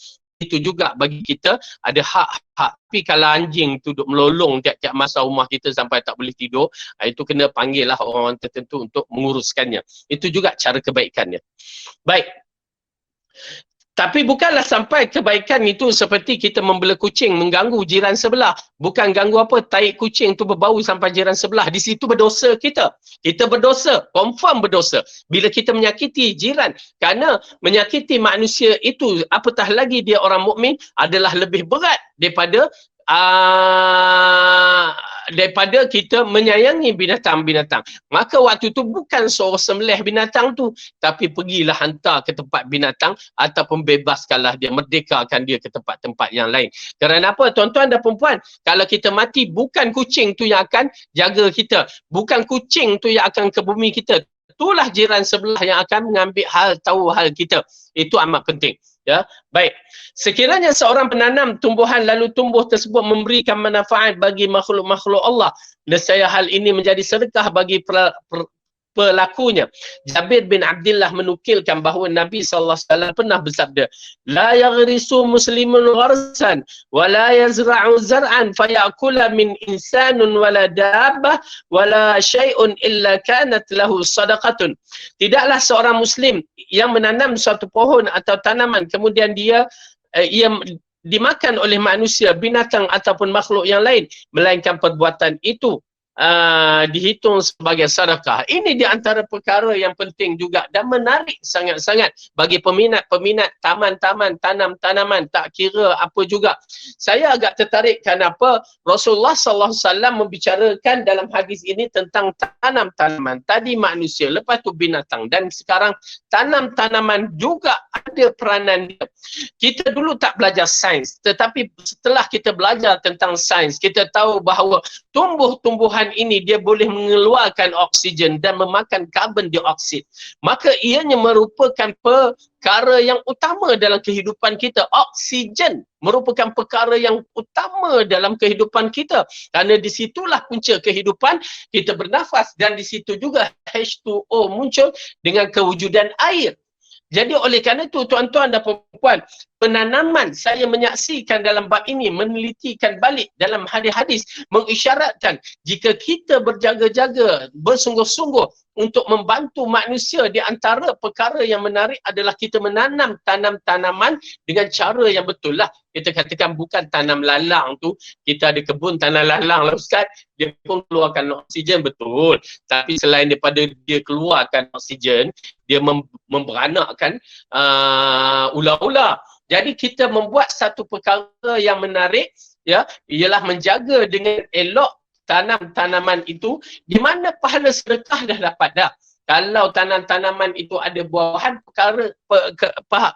Itu juga bagi kita ada hak-hak. Tapi kalau anjing tu duduk melolong tiap-tiap masa rumah kita sampai tak boleh tidur, itu kena panggil lah orang tertentu untuk menguruskannya. Itu juga cara kebaikannya. Baik. Tapi bukanlah sampai kebaikan itu seperti kita membela kucing, mengganggu jiran sebelah. Bukan ganggu apa, tai kucing tu berbau sampai jiran sebelah. Di situ berdosa kita. Kita berdosa, confirm berdosa. Bila kita menyakiti jiran. Kerana menyakiti manusia itu, apatah lagi dia orang mukmin, adalah lebih berat daripada kita menyayangi binatang-binatang. Maka waktu tu bukan suruh sembelih binatang tu, tapi pergilah hantar ke tempat binatang ataupun bebaskanlah dia, merdekakan dia ke tempat-tempat yang lain. Kerana apa tuan-tuan dan perempuan? Kalau kita mati, bukan kucing tu yang akan jaga kita. Bukan kucing tu yang akan ke bumi kita. Itulah jiran sebelah yang akan mengambil tahu hal kita. Itu amat penting. Ya, baik. Sekiranya seorang penanam tumbuhan lalu tumbuh tersebut memberikan manfaat bagi makhluk-makhluk Allah, nescaya hal ini menjadi sedekah bagi pelakunya. Jabir bin Abdullah menukilkan bahawa Nabi SAW pernah bersabda, la yaghrisu muslimun gharsan wa la yazra'u zar'an fayakula min insanun wala dabbah wala syai'un illa kanat lahu sadaqatun. Tidaklah seorang muslim yang menanam suatu pohon atau tanaman kemudian ia dimakan oleh manusia, binatang ataupun makhluk yang lain, melainkan perbuatan itu dihitung sebagai sedekah. Ini di antara perkara yang penting juga dan menarik sangat-sangat bagi peminat-peminat taman-taman, tanam-tanaman, tak kira apa juga. Saya agak tertarik kenapa Rasulullah SAW membicarakan dalam hadis ini tentang tanam-tanaman. Tadi manusia, lepas tu binatang, dan sekarang tanam-tanaman juga ada peranan dia. Kita dulu tak belajar sains, tetapi setelah kita belajar tentang sains, kita tahu bahawa tumbuh-tumbuhan ini dia boleh mengeluarkan oksigen dan memakan karbon dioksida. Maka ianya merupakan perkara yang utama dalam kehidupan kita. Oksigen merupakan perkara yang utama dalam kehidupan kita. Kerana di situlah punca kehidupan, kita bernafas, dan di situ juga H2O muncul dengan kewujudan air. Jadi oleh kerana itu tuan-tuan dan puan-puan, penanaman saya menyaksikan dalam bab ini, menelitikan balik dalam hadis-hadis mengisyaratkan jika kita berjaga-jaga, bersungguh-sungguh untuk membantu manusia, di antara perkara yang menarik adalah kita menanam tanam-tanaman dengan cara yang betul lah. Kita katakan bukan tanam lalang tu, kita ada kebun tanam lalang lah Ustaz, dia pun keluarkan oksigen betul. Tapi selain daripada dia keluarkan oksigen, dia memberanakkan ular-ular. Jadi kita membuat satu perkara yang menarik, ya, ialah menjaga dengan elok tanam-tanaman itu, di mana pahala sedekah dah dapat dah. Kalau tanam-tanaman itu ada buahan,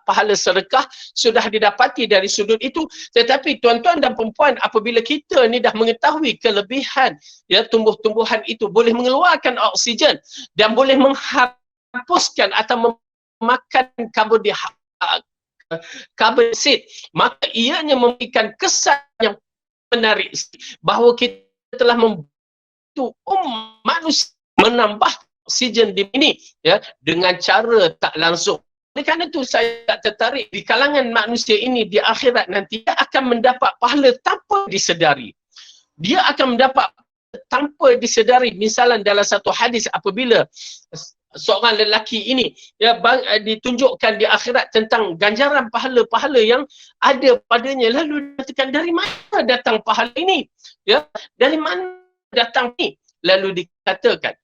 pahala sedekah sudah didapati dari sudut itu. Tetapi tuan-tuan dan perempuan, apabila kita ni dah mengetahui kelebihan, ya, tumbuh-tumbuhan itu boleh mengeluarkan oksigen dan boleh menghapuskan atau memakan karbon dioksida, maka ianya memberikan kesan yang menarik bahawa kita telah membantu manusia menambah oksigen di sini, ya, dengan cara tak langsung. Oleh kerana itu saya tertarik di kalangan manusia ini di akhirat nanti, dia akan mendapat pahala tanpa disedari. Dia akan mendapat tanpa disedari. Misalnya dalam satu hadis, apabila seorang lelaki ini, ya, ditunjukkan di akhirat tentang ganjaran pahala-pahala yang ada padanya, lalu dikatakan dari mana datang pahala ini, ya, dari mana datang ni, lalu dikatakan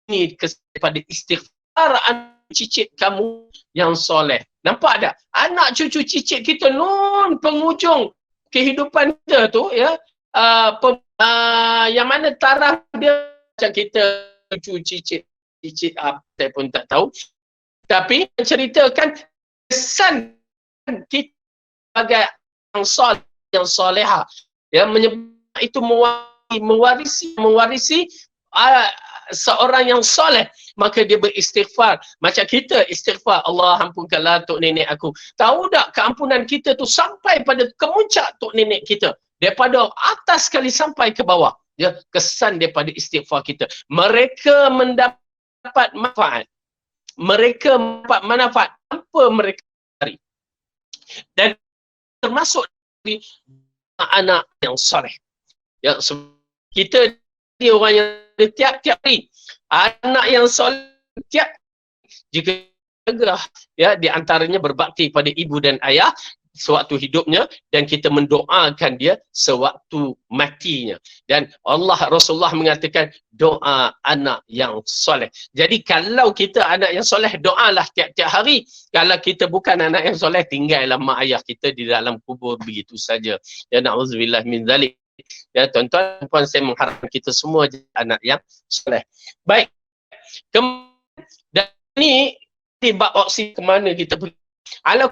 ini kepada istighfar anak cicit kamu yang soleh. Nampak tak? Anak cucu cicit kita nun penghujung kehidupan kita tu, ya, yang mana taraf dia macam kita cucu cicit apa saya pun tak tahu, tapi menceritakan kesan kita sebagai yang soleha, ya, menyebab itu mewarisi seorang yang soleh, maka dia beristighfar. Macam kita istighfar, Allah ampunkanlah tok nenek aku. Tahu tak keampunan kita tu sampai pada kemuncak tok nenek kita. Daripada atas sekali sampai ke bawah. Ya, kesan daripada istighfar kita. Mereka mendapat manfaat. Mereka mendapat manfaat tanpa mereka cari. Dan termasuk dari anak yang soleh. Ya, kita ni orang yang tiap-tiap hari anak yang soleh tiap jika jaga, ya, di antaranya berbakti pada ibu dan ayah sewaktu hidupnya, dan kita mendoakan dia sewaktu matinya. Dan Rasulullah mengatakan doa anak yang soleh. Jadi kalau kita anak yang soleh, doalah tiap-tiap hari. Kalau kita bukan anak yang soleh, tinggallah mak ayah kita di dalam kubur begitu saja. Ya, na'udzubillah min zalik. Ya, tuan-tuan dan puan, saya mengharapkan kita semua jadi anak yang soleh. Baik. Dan ini bab opsi ke mana kita pergi. Kalau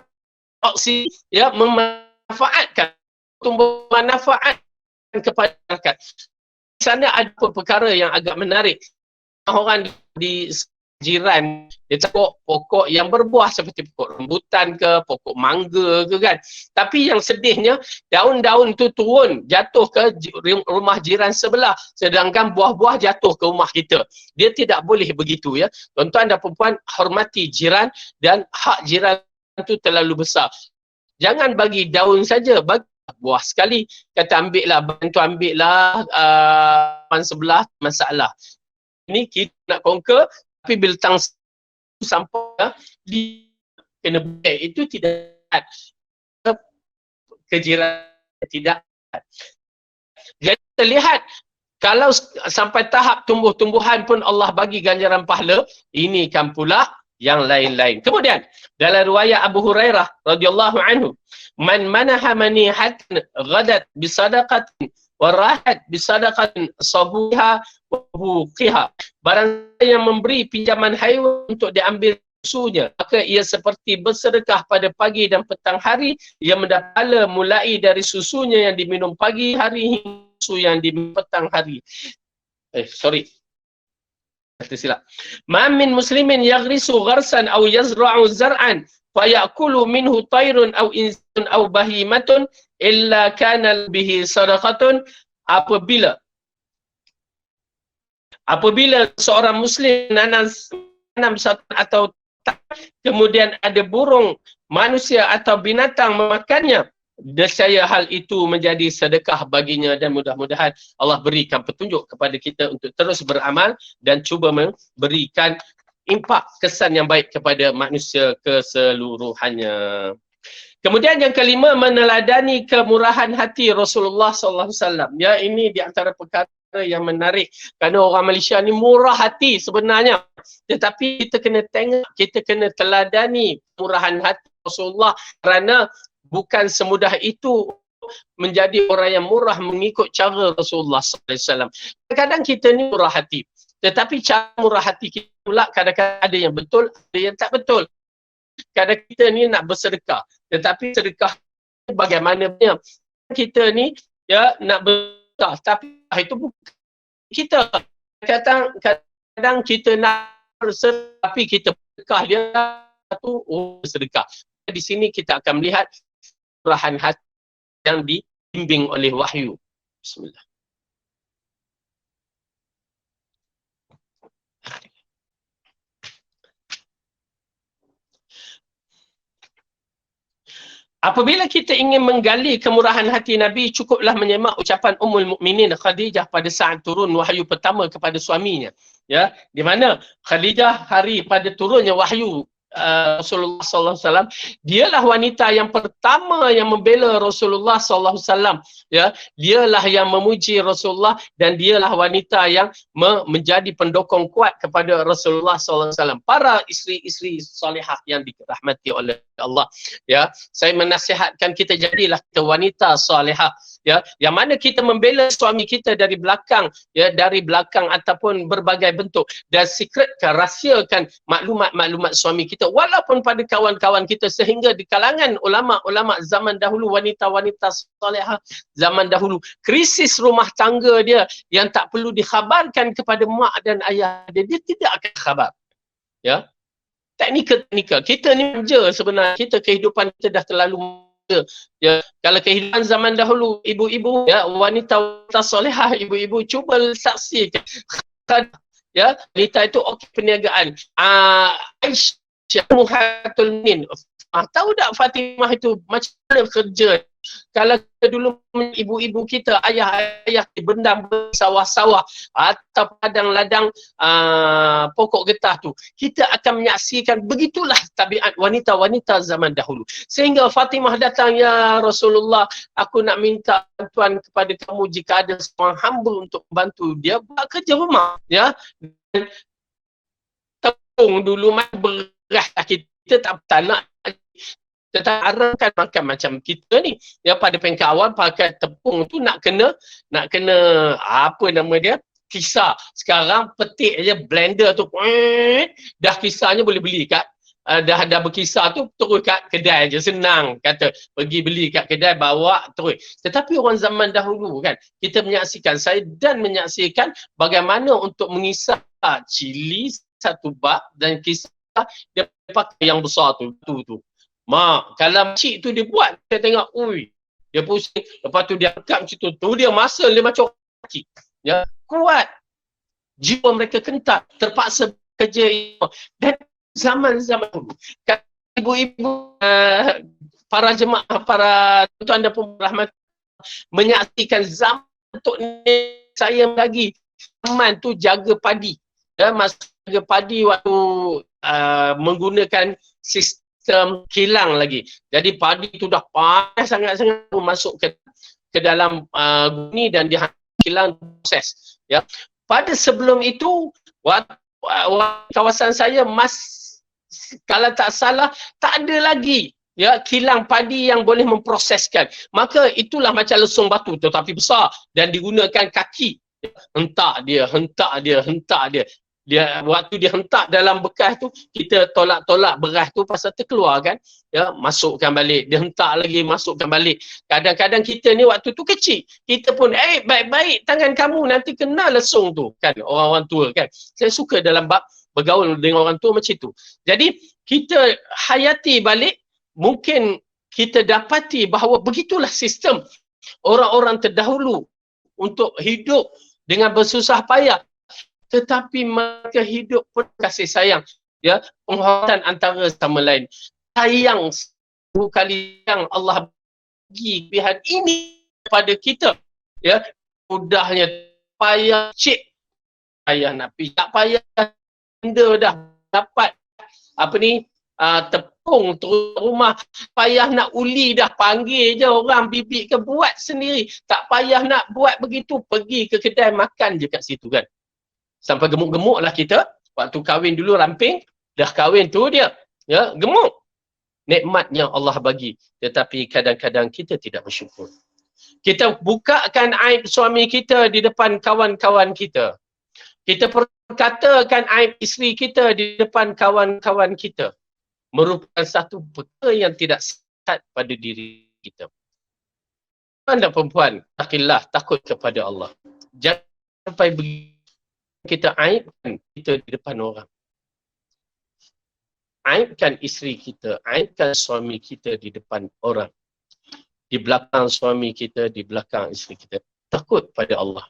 opsi, ya, memanfaatkan, tumbuh manfaat kepada masyarakat. Di sana ada perkara yang agak menarik. Orang di jiran, dia pokok yang berbuah seperti pokok rambutan ke, pokok mangga ke kan. Tapi yang sedihnya, daun-daun tu turun, jatuh ke rumah jiran sebelah. Sedangkan buah-buah jatuh ke rumah kita. Dia tidak boleh begitu, ya. Tuan-tuan dan puan-puan, hormati jiran, dan hak jiran itu terlalu besar. Jangan bagi daun saja, bagi buah sekali. Kata bantu ambillah teman sebelah, masalah. Ini kita nak conquer, tapi bila tang sampai di kena baik, itu tidak kejiran, tidak. Jadi kita lihat, kalau sampai tahap tumbuh-tumbuhan pun Allah bagi ganjaran pahala, ini kan pula yang lain-lain. Kemudian dalam riwayat Abu Hurairah radhiyallahu anhu, man manaha manihatan ghadat bisadaqatin wa rahat bisadaqatin sabuha wa buqiha. Barang yang memberi pinjaman haiwan untuk diambil susunya, maka ia seperti bersedekah pada pagi dan petang hari. Ia mendapat pahala mulai dari susunya yang diminum pagi hari hingga susu yang diminum petang hari. Tersilap. Ma min muslimin yaghrisu gharsan aw yazra'u zar'an fayakulu minhu tayrun aw insun aw bahimatun illa kana bihi sadaqatun. Apabila seorang muslim nanam satu atau kemudian ada burung, manusia atau binatang memakannya, nescaya hal itu menjadi sedekah baginya. Dan mudah-mudahan Allah berikan petunjuk kepada kita untuk terus beramal dan cuba memberikan impak, kesan yang baik kepada manusia keseluruhannya. Kemudian yang kelima, meneladani kemurahan hati Rasulullah SAW. Ya, ini di antara perkara yang menarik, kerana orang Malaysia ni murah hati sebenarnya, tetapi kita kena tengok, kita kena teladani kemurahan hati Rasulullah, kerana bukan semudah itu menjadi orang yang murah mengikut cara Rasulullah SAW. Kadang-kadang kita ni murah hati, tetapi cara murah hati kita pula kadang-kadang ada yang betul, ada yang tak betul. Kadang kita ni nak bersedekah, tetapi sedekah bagaimana punya? Kita ni, ya, nak bersedekah, tapi itu bukan kita. Kadang kita nak bersedekah, tapi kita sedekah dia tu sedekah. Di sini kita akan melihat kemurahan hati yang dibimbing oleh wahyu. Bismillah. Apabila kita ingin menggali kemurahan hati Nabi, cukuplah menyemak ucapan Ummul Mukminin Khadijah pada saat turun wahyu pertama kepada suaminya. Ya, di mana Khadijah hari pada turunnya wahyu Rasulullah SAW, dialah wanita yang pertama yang membela Rasulullah SAW. Ya, dialah yang memuji Rasulullah, dan dialah wanita yang menjadi pendokong kuat kepada Rasulullah SAW. Para isteri-isteri salihah yang dirahmati oleh Allah. Ya, saya menasihatkan kita, jadilah kita wanita salihah. Ya, yang mana kita membela suami kita dari belakang, ya, dari belakang ataupun berbagai bentuk, dan secretkan, rahsiakan maklumat-maklumat suami kita kita, walaupun pada kawan-kawan kita, sehingga di kalangan ulama-ulama zaman dahulu, wanita-wanita solehah zaman dahulu, krisis rumah tangga dia yang tak perlu dikhabarkan kepada mak dan ayah dia, dia tidak akan khabar. Ya, teknikal. Kita ni manja sebenarnya, kita kehidupan kita dah terlalu manja. Ya, kalau kehidupan zaman dahulu, ibu-ibu, ya, wanita-wanita solehah, ibu-ibu cuba saksikan. Ya, wanita itu okey perniagaan. Aisyah Ummahatul Mukminin. Tahu tak Fatimah itu macam mana kerja? Kalau dulu ibu-ibu kita, ayah-ayah di bendang sawah-sawah atau padang ladang pokok getah tu, kita akan menyaksikan begitulah tabiat wanita-wanita zaman dahulu. Sehingga Fatimah datang, ya Rasulullah, aku nak minta bantuan kepada kamu jika ada seorang hamba untuk bantu dia buat kerja rumah. Ya, tepung dulu beras kita tak nak, tetapi arahkan makan macam kita ni, ya, pada peringkat awal pakai tepung tu nak kena apa nama dia, kisar. Sekarang petik je blender tu, dah kisarnya boleh beli kat dah berkisar tu, terus kat kedai je, senang kata pergi beli kat kedai, bawa terus. Tetapi orang zaman dahulu kan, kita menyaksikan, saya dan menyaksikan bagaimana untuk mengisar cili satu bak, dan kisar dia pakai yang besar tu. Mak, kalau cik tu dia buat, saya tengok, ui, dia pusing, lepas tu dia angkat macam tu, dia masa dia macam kaki. Ya, kuat. Jiwa mereka kental, terpaksa kerja itu. Dan zaman-zaman dulu, ibu-ibu, para jemaah, para tuan dan puan rahmat, menyaksikan zaman untuk saya lagi, zaman tu jaga padi. Ya, masa jaga padi waktu menggunakan sistem kilang lagi. Jadi padi tu dah panas sangat-sangat, masuk ke dalam guni dan dikilang proses. Ya. Pada sebelum itu, kawasan saya kalau tak salah, tak ada lagi, ya, kilang padi yang boleh memproseskan. Maka itulah macam lesung batu tetapi besar dan digunakan kaki. Hentak dia. Dia waktu dia hentak dalam bekas tu, kita tolak-tolak beras tu pasal terkeluar kan, ya, masukkan balik, dia hentak lagi, masukkan balik. Kadang-kadang kita ni waktu tu kecil, kita pun baik-baik tangan kamu, nanti kena lesung tu kan, orang-orang tua kan. Saya suka dalam bab bergaul dengan orang tua macam tu. Jadi kita hayati balik, mungkin kita dapati bahawa begitulah sistem orang-orang terdahulu untuk hidup dengan bersusah payah, tetapi mereka hidup pun kasih sayang, ya, penghormatan antara sama lain. Sayang, 10 kali yang Allah bagi pilihan ini kepada kita, ya, mudahnya, payah cik, payah nak pergi, tak payah benda dah dapat apa ni, tepung turun rumah, payah nak uli dah, panggil je orang bibik ke buat sendiri, tak payah nak buat begitu, pergi ke kedai makan je kat situ kan. Sampai gemuk-gemuk lah kita. Waktu kahwin dulu ramping, dah kahwin tu dia, ya, gemuk. Nikmat yang Allah bagi. Tetapi kadang-kadang kita tidak bersyukur. Kita bukakan aib suami kita di depan kawan-kawan kita. Kita perkatakan aib isteri kita di depan kawan-kawan kita. Merupakan satu perkara yang tidak sihat pada diri kita. Tuan dan perempuan, takut kepada Allah. Jangan sampai begitu kita aibkan kita di depan orang. Aibkan isteri kita, aibkan suami kita di depan orang. Di belakang suami kita, di belakang isteri kita. Takut pada Allah.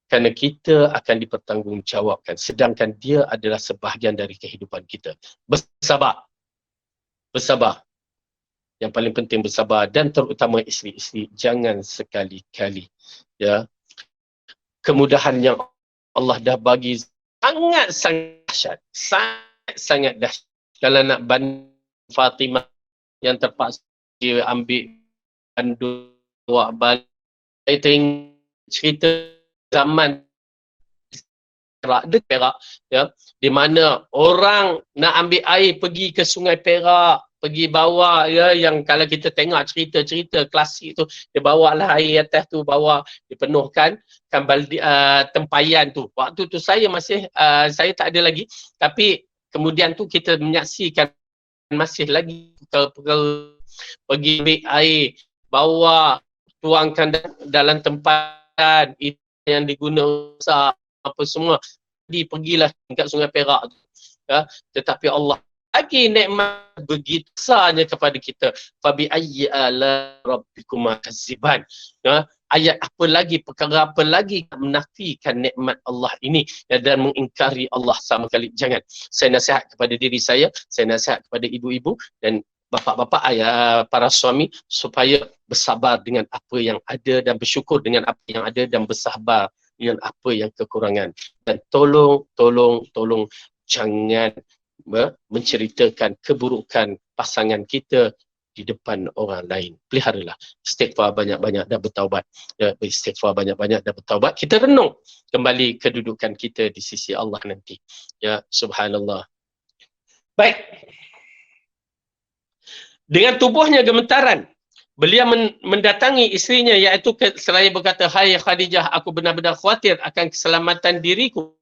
Kerana kita akan dipertanggungjawabkan. Sedangkan dia adalah sebahagian dari kehidupan kita. Bersabar. Bersabar. Yang paling penting bersabar. Dan terutama isteri-isteri, jangan sekali-kali, ya, kemudahan yang Allah dah bagi sangat-sangat dahsyat. Sangat-sangat dahsyat. Kalau nak banding Fatimah yang terpaksa dia ambil bandung buat balik. Saya tengok cerita zaman Perak, ya, di mana orang nak ambil air pergi ke Sungai Perak, pergi bawa, ya, yang kalau kita tengok cerita-cerita klasik tu, dia bawa lah air atas tu, bawa, dipenuhkan kan baldi, tempayan tu. Waktu tu saya masih saya tak ada lagi, tapi kemudian tu kita menyaksikan masih lagi pergi ambil air, bawa, tuangkan dalam tempat itu yang digunakan apa semua, pergilah dekat Sungai Perak tu. Ya, tetapi Allah lagi nikmat begitu besarnya kepada kita. Fabi ayyi ala rabbikuma kadziban. Ya, ayat apa lagi, perkara apa lagi menafikan nikmat Allah ini, ya, dan mengingkari Allah sama sekali. Jangan. Saya nasihat kepada diri saya nasihat kepada ibu-ibu dan bapa-bapa, ayah, para suami, supaya bersabar dengan apa yang ada dan bersyukur dengan apa yang ada dan bersabar dengan apa yang kekurangan. Dan tolong jangan menceritakan keburukan pasangan kita di depan orang lain. Peliharalah istighfar banyak-banyak dan bertaubat. Ya, istighfar banyak-banyak dan bertaubat. Kita renung kembali kedudukan kita di sisi Allah nanti. Ya, subhanallah. Baik. Dengan tubuhnya gemetaran, beliau mendatangi isterinya, iaitu seraya berkata, "Hai Khadijah, aku benar-benar khawatir akan keselamatan diriku."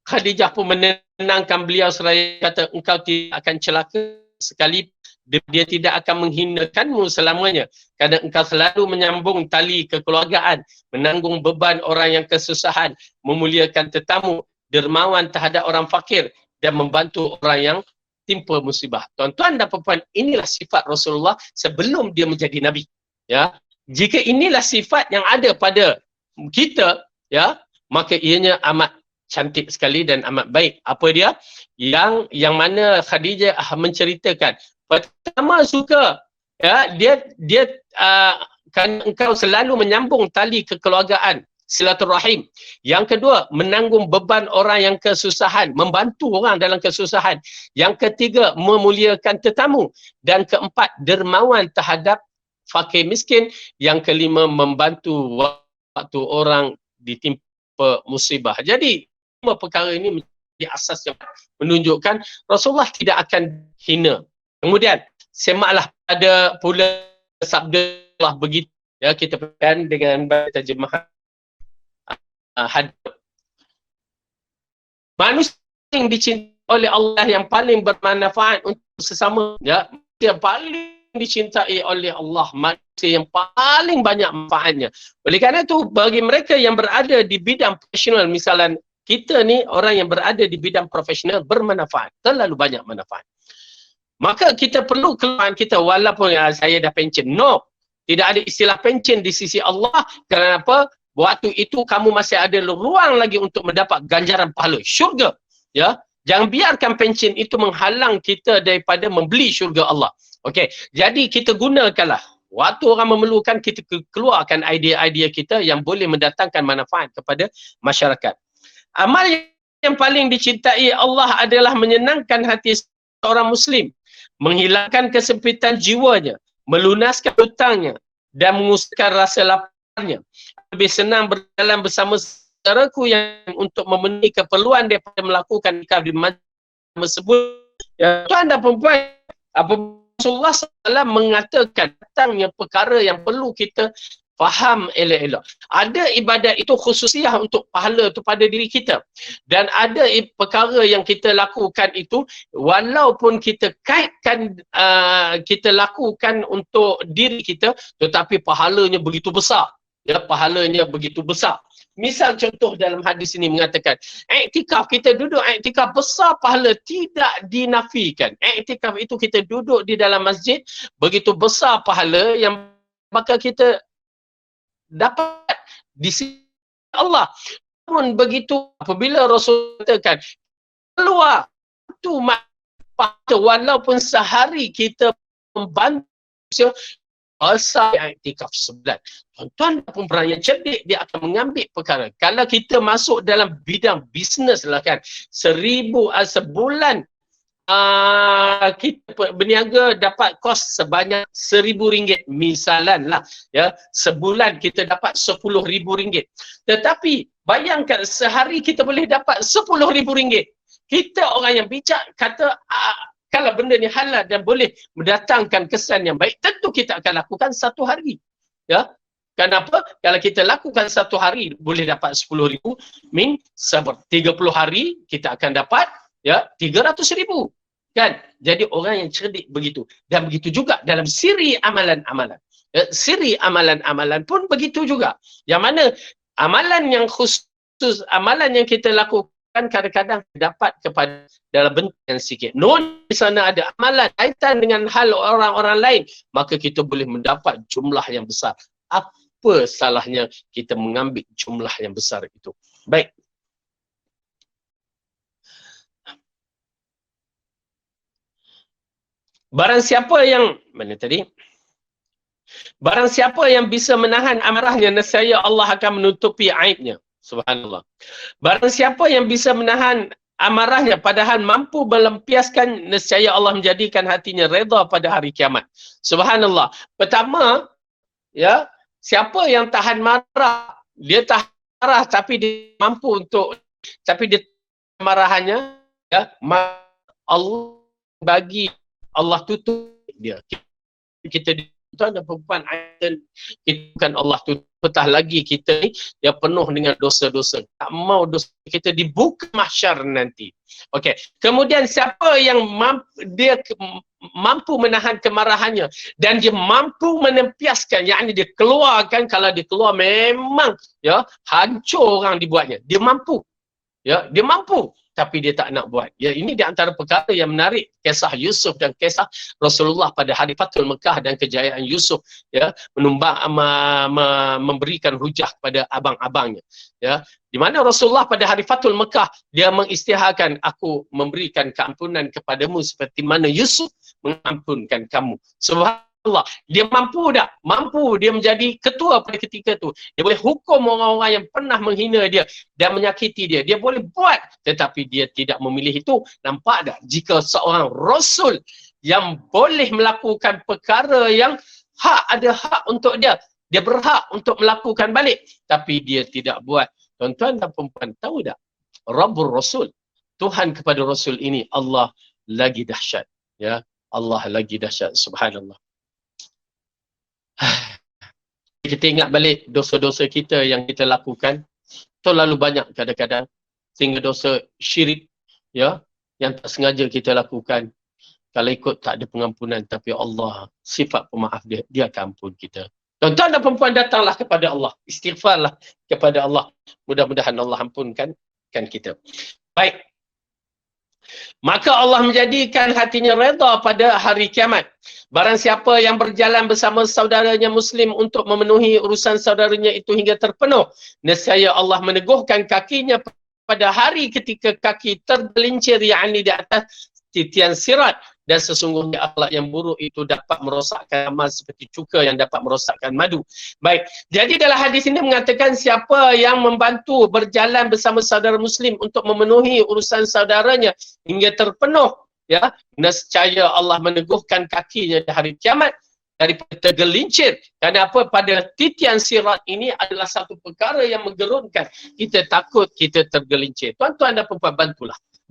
Khadijah pun menenangkan beliau seraya kata, "Engkau tidak akan celaka sekali, dia tidak akan menghinakanmu selamanya, kerana engkau selalu menyambung tali kekeluargaan, menanggung beban orang yang kesusahan, memuliakan tetamu, dermawan terhadap orang fakir, dan membantu orang yang timpa musibah." Tuan-tuan dan puan-puan, inilah sifat Rasulullah sebelum dia menjadi Nabi. Ya, jika inilah sifat yang ada pada kita, ya, maka ianya amat cantik sekali dan amat baik. Apa dia? Yang mana Khadijah menceritakan. Pertama suka, ya, dia kan engkau selalu menyambung tali kekeluargaan, silaturahim. Yang kedua, menanggung beban orang yang kesusahan, membantu orang dalam kesusahan. Yang ketiga, memuliakan tetamu. Dan keempat, dermawan terhadap fakir miskin. Yang kelima, membantu waktu orang ditimpa musibah. Jadi, semua perkara ini menjadi asas yang menunjukkan Rasulullah tidak akan hina. Kemudian, semaklah pada pula sabda Allah begitu. Ya, kita pekan dengan terjemahan manusia yang dicintai oleh Allah yang paling bermanfaat untuk sesama, ya, yang paling dicintai oleh Allah, manusia yang paling banyak manfaatnya. Oleh kerana itu, bagi mereka yang berada di bidang profesional, misalnya kita ni orang yang berada di bidang profesional bermanfaat, terlalu banyak manfaat. Maka kita perlu kelemahan kita, walaupun saya dah pencen. No, tidak ada istilah pencen di sisi Allah. Kenapa? Waktu itu kamu masih ada ruang lagi untuk mendapat ganjaran pahala syurga. Ya, jangan biarkan pencen itu menghalang kita daripada membeli syurga Allah. Okey, jadi kita gunakanlah waktu orang memerlukan, kita keluarkan idea-idea kita yang boleh mendatangkan manfaat kepada masyarakat. Amal yang paling dicintai Allah adalah menyenangkan hati seorang Muslim, menghilangkan kesempitan jiwanya, melunaskan hutangnya, dan mengusirkan rasa laparnya. Lebih senang berjalan bersama saudaraku yang untuk memenuhi keperluan daripada melakukan nikah di majlis tersebut. Ya, tuan dan perempuan, Rasulullah SAW mengatakan datangnya perkara yang perlu kita faham elok-elok. Ada ibadat itu khususiah untuk pahala itu pada diri kita. Dan ada perkara yang kita lakukan itu, walaupun kita kaitkan, kita lakukan untuk diri kita, tetapi pahalanya begitu besar. Ya, pahalanya begitu besar. Misal contoh dalam hadis ini mengatakan, iktikaf, kita duduk iktikaf besar, pahala tidak dinafikan. Iktikaf itu kita duduk di dalam masjid, begitu besar pahala yang maka kita dapat di sisi Allah. Namun begitu, apabila Rasul katakan keluar tu pahala, walaupun sehari kita membantu asal iktikaf sebulan. Tuan-tuan dan puan yang cerdik, dia akan mengambil perkara. Kalau kita masuk dalam bidang bisnes lah kan, sebulan kita berniaga dapat kos sebanyak RM1,000 misalan lah, ya, sebulan kita dapat RM10,000. Tetapi bayangkan sehari kita boleh dapat RM10,000. Kita orang yang bijak kata, kalau benda ni halal dan boleh mendatangkan kesan yang baik, tentu kita akan lakukan satu hari. Ya, kenapa? Kalau kita lakukan satu hari boleh dapat RM10,000, min 30 hari kita akan dapat Ya, 300,000. Kan? Jadi orang yang cerdik begitu. Dan begitu juga dalam siri amalan-amalan. Ya, siri amalan-amalan pun begitu juga. Yang mana amalan yang khusus, amalan yang kita lakukan kadang-kadang dapat kepada dalam bentuk yang sikit. Non di sana ada amalan kaitan dengan hal orang-orang lain, maka kita boleh mendapat jumlah yang besar. Apa salahnya kita mengambil jumlah yang besar itu? Baik. Barang siapa yang, mana tadi? Barang siapa yang bisa menahan amarahnya, nescaya Allah akan menutupi aibnya. Subhanallah. Barang siapa yang bisa menahan amarahnya padahal mampu melampiaskan, nescaya Allah menjadikan hatinya redha pada hari kiamat. Subhanallah. Pertama, ya, siapa yang tahan marah, dia tahan marah tapi dia mampu untuk, tapi dia marahannya, ya, Allah bagi, Allah tutup dia. Kita tuan dan perempuan kita bukan Allah tutup, petah lagi kita ni dia penuh dengan dosa-dosa. Tak mau dosa kita dibuka mahsyar nanti. Okey. Kemudian siapa yang mampu menahan kemarahannya dan dia mampu menempiaskan, yakni dia keluarkan, kalau dia keluar memang ya hancur orang dibuatnya. Dia mampu. Ya, dia mampu tapi dia tak nak buat. Ya, ini di antara perkara yang menarik kisah Yusuf dan kisah Rasulullah pada hari Fathul Mekah dan kejayaan Yusuf, ya, memberikan hujah kepada abang-abangnya, ya. Di mana Rasulullah pada hari Fathul Mekah dia mengisytiharkan, aku memberikan keampunan kepadamu seperti mana Yusuf mengampunkan kamu. Subhanallah. Dia mampu tak? Mampu dia menjadi ketua pada ketika itu. Dia boleh hukum orang-orang yang pernah menghina dia dan menyakiti dia. Dia boleh buat, tetapi dia tidak memilih itu. Nampak tak? Jika seorang Rasul yang boleh melakukan perkara yang ada hak untuk dia, dia berhak untuk melakukan balik, tapi dia tidak buat. Tuan-tuan dan perempuan, tahu tak? Rabbul Rasul, Tuhan kepada Rasul ini, Allah lagi dahsyat. Ya, Allah lagi dahsyat. Subhanallah. Kita ingat balik dosa-dosa kita yang kita lakukan, terlalu banyak kadang-kadang, sehingga dosa syirik, ya, yang tak sengaja kita lakukan. Kalau ikut tak ada pengampunan, tapi Allah sifat pemaaf dia, dia akan ampun kita. Tuan-tuan dan perempuan, datanglah kepada Allah, istighfarlah kepada Allah. Mudah-mudahan Allah ampunkan kita. Baik. Maka Allah menjadikan hatinya redha pada hari kiamat. Barang siapa yang berjalan bersama saudaranya Muslim untuk memenuhi urusan saudaranya itu hingga terpenuh, nescaya Allah meneguhkan kakinya pada hari ketika kaki tergelincir, yakni di atas titian sirat. Dan sesungguhnya akhlak yang buruk itu dapat merosakkan amal seperti cuka yang dapat merosakkan madu. Baik, jadi dalam hadis ini mengatakan siapa yang membantu berjalan bersama saudara Muslim untuk memenuhi urusan saudaranya hingga terpenuh, ya, nescaya Allah meneguhkan kakinya di hari kiamat daripada tergelincir. Kenapa? Pada titian sirat ini adalah satu perkara yang menggerunkan. Kita takut kita tergelincir. Tuan-tuan dan perempuan,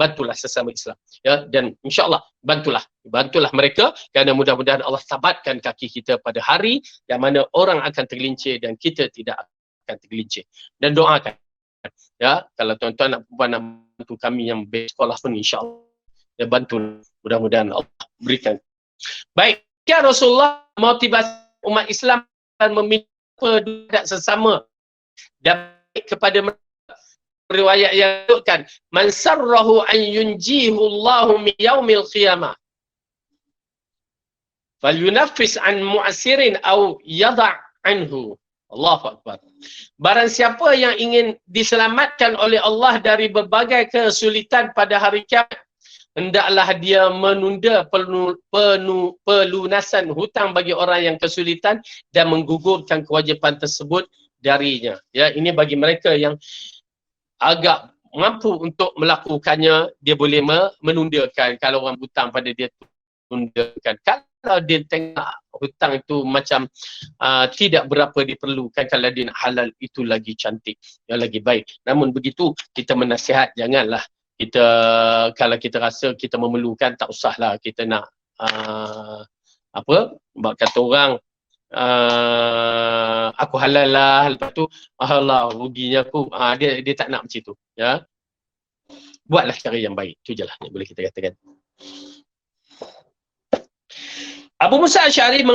bantulah sesama Islam, ya, dan insya-Allah bantulah mereka, kerana mudah-mudahan Allah sabatkan kaki kita pada hari yang mana orang akan tergelincir dan kita tidak akan tergelincir. Dan doakan, ya, kalau tuan-tuan dan perempuan nak bantu kami yang bersekolah pun insya-Allah, ya, bantu, mudah-mudahan Allah berikan. Baik, ya, Rasulullah motivasi umat Islam dan meminta sesama dan kepada mereka. Riwayat yang menunjukkan man sarrahu an yunjihu Allahu min yaumil qiyamah falyunaffis an mu'asirin aw yada' anhu. Allahu akbar. Barang siapa yang ingin diselamatkan oleh Allah dari berbagai kesulitan pada hari kiamat, hendaklah dia menunda pelunasan hutang bagi orang yang kesulitan dan menggugurkan kewajipan tersebut darinya. Ya, ini bagi mereka yang agak mampu untuk melakukannya, dia boleh menundakan. Kalau orang hutang pada dia, tundakan. Kalau dia tengok hutang itu macam tidak berapa diperlukan, kalau dia nak halal, itu lagi cantik, yang lagi baik. Namun begitu, kita menasihat, janganlah kita, kalau kita rasa kita memerlukan, tak usahlah kita nak kata orang, aku halal lah, lepas tu Allah ruginya aku, dia tak nak macam tu, ya. buatlah cara yang baik. Itu je lah yang boleh kita katakan. Abu Musa Asy'ari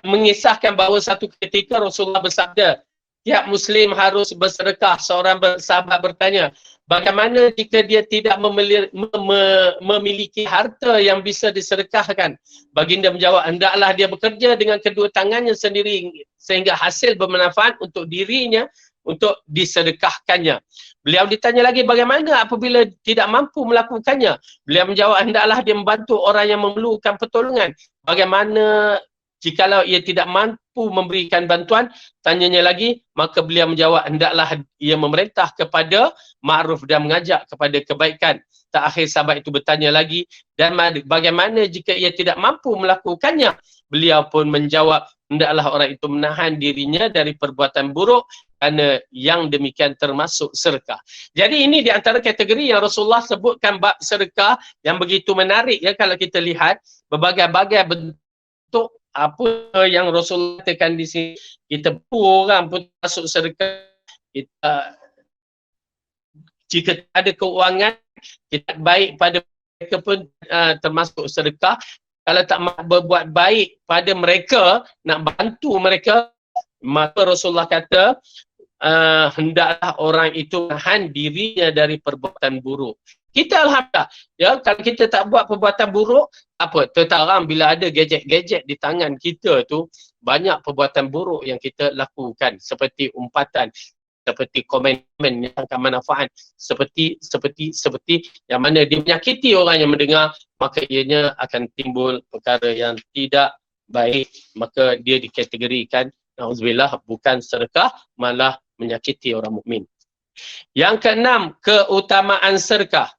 mengisahkan bahawa satu ketika Rasulullah bersabda, tiap Muslim harus bersedekah. Seorang sahabat bertanya, bagaimana jika dia tidak memiliki harta yang bisa disedekahkan? Baginda menjawab, hendaklah dia bekerja dengan kedua tangannya sendiri sehingga hasil bermanfaat untuk dirinya untuk disedekahkannya. Beliau ditanya lagi, bagaimana apabila tidak mampu melakukannya? Beliau menjawab, hendaklah dia membantu orang yang memerlukan pertolongan. Bagaimana jikalau ia tidak mampu memberikan bantuan? Tanyanya lagi, maka beliau menjawab, hendaklah ia memerintah kepada ma'ruf dan mengajak kepada kebaikan. Terakhir sahabat itu bertanya lagi, dan bagaimana jika ia tidak mampu melakukannya? Beliau pun menjawab, hendaklah orang itu menahan dirinya dari perbuatan buruk, kerana yang demikian termasuk sedekah. Jadi ini di antara kategori yang Rasulullah sebutkan bab sedekah yang begitu menarik ya, kalau kita lihat berbagai-bagai bentuk apa yang Rasulullah katakan di sini. Kita orang pun masuk sedekah. Kita, jika ada keuangan, kita baik pada mereka pun termasuk sedekah. Kalau tak berbuat baik pada mereka, nak bantu mereka, maka Rasulullah kata hendaklah orang itu menahan dirinya dari perbuatan buruk. Kita alhamdulillah, ya, kalau kita tak buat perbuatan buruk, apa, tertarang bila ada gadget-gadget di tangan kita tu, banyak perbuatan buruk yang kita lakukan, seperti umpatan, seperti komen-komen yang akan manfaat, seperti yang mana dia menyakiti orang yang mendengar, maka ianya akan timbul perkara yang tidak baik, maka dia dikategorikan na'udzubillah bukan sedekah, malah menyakiti orang mukmin. Yang keenam, keutamaan sedekah.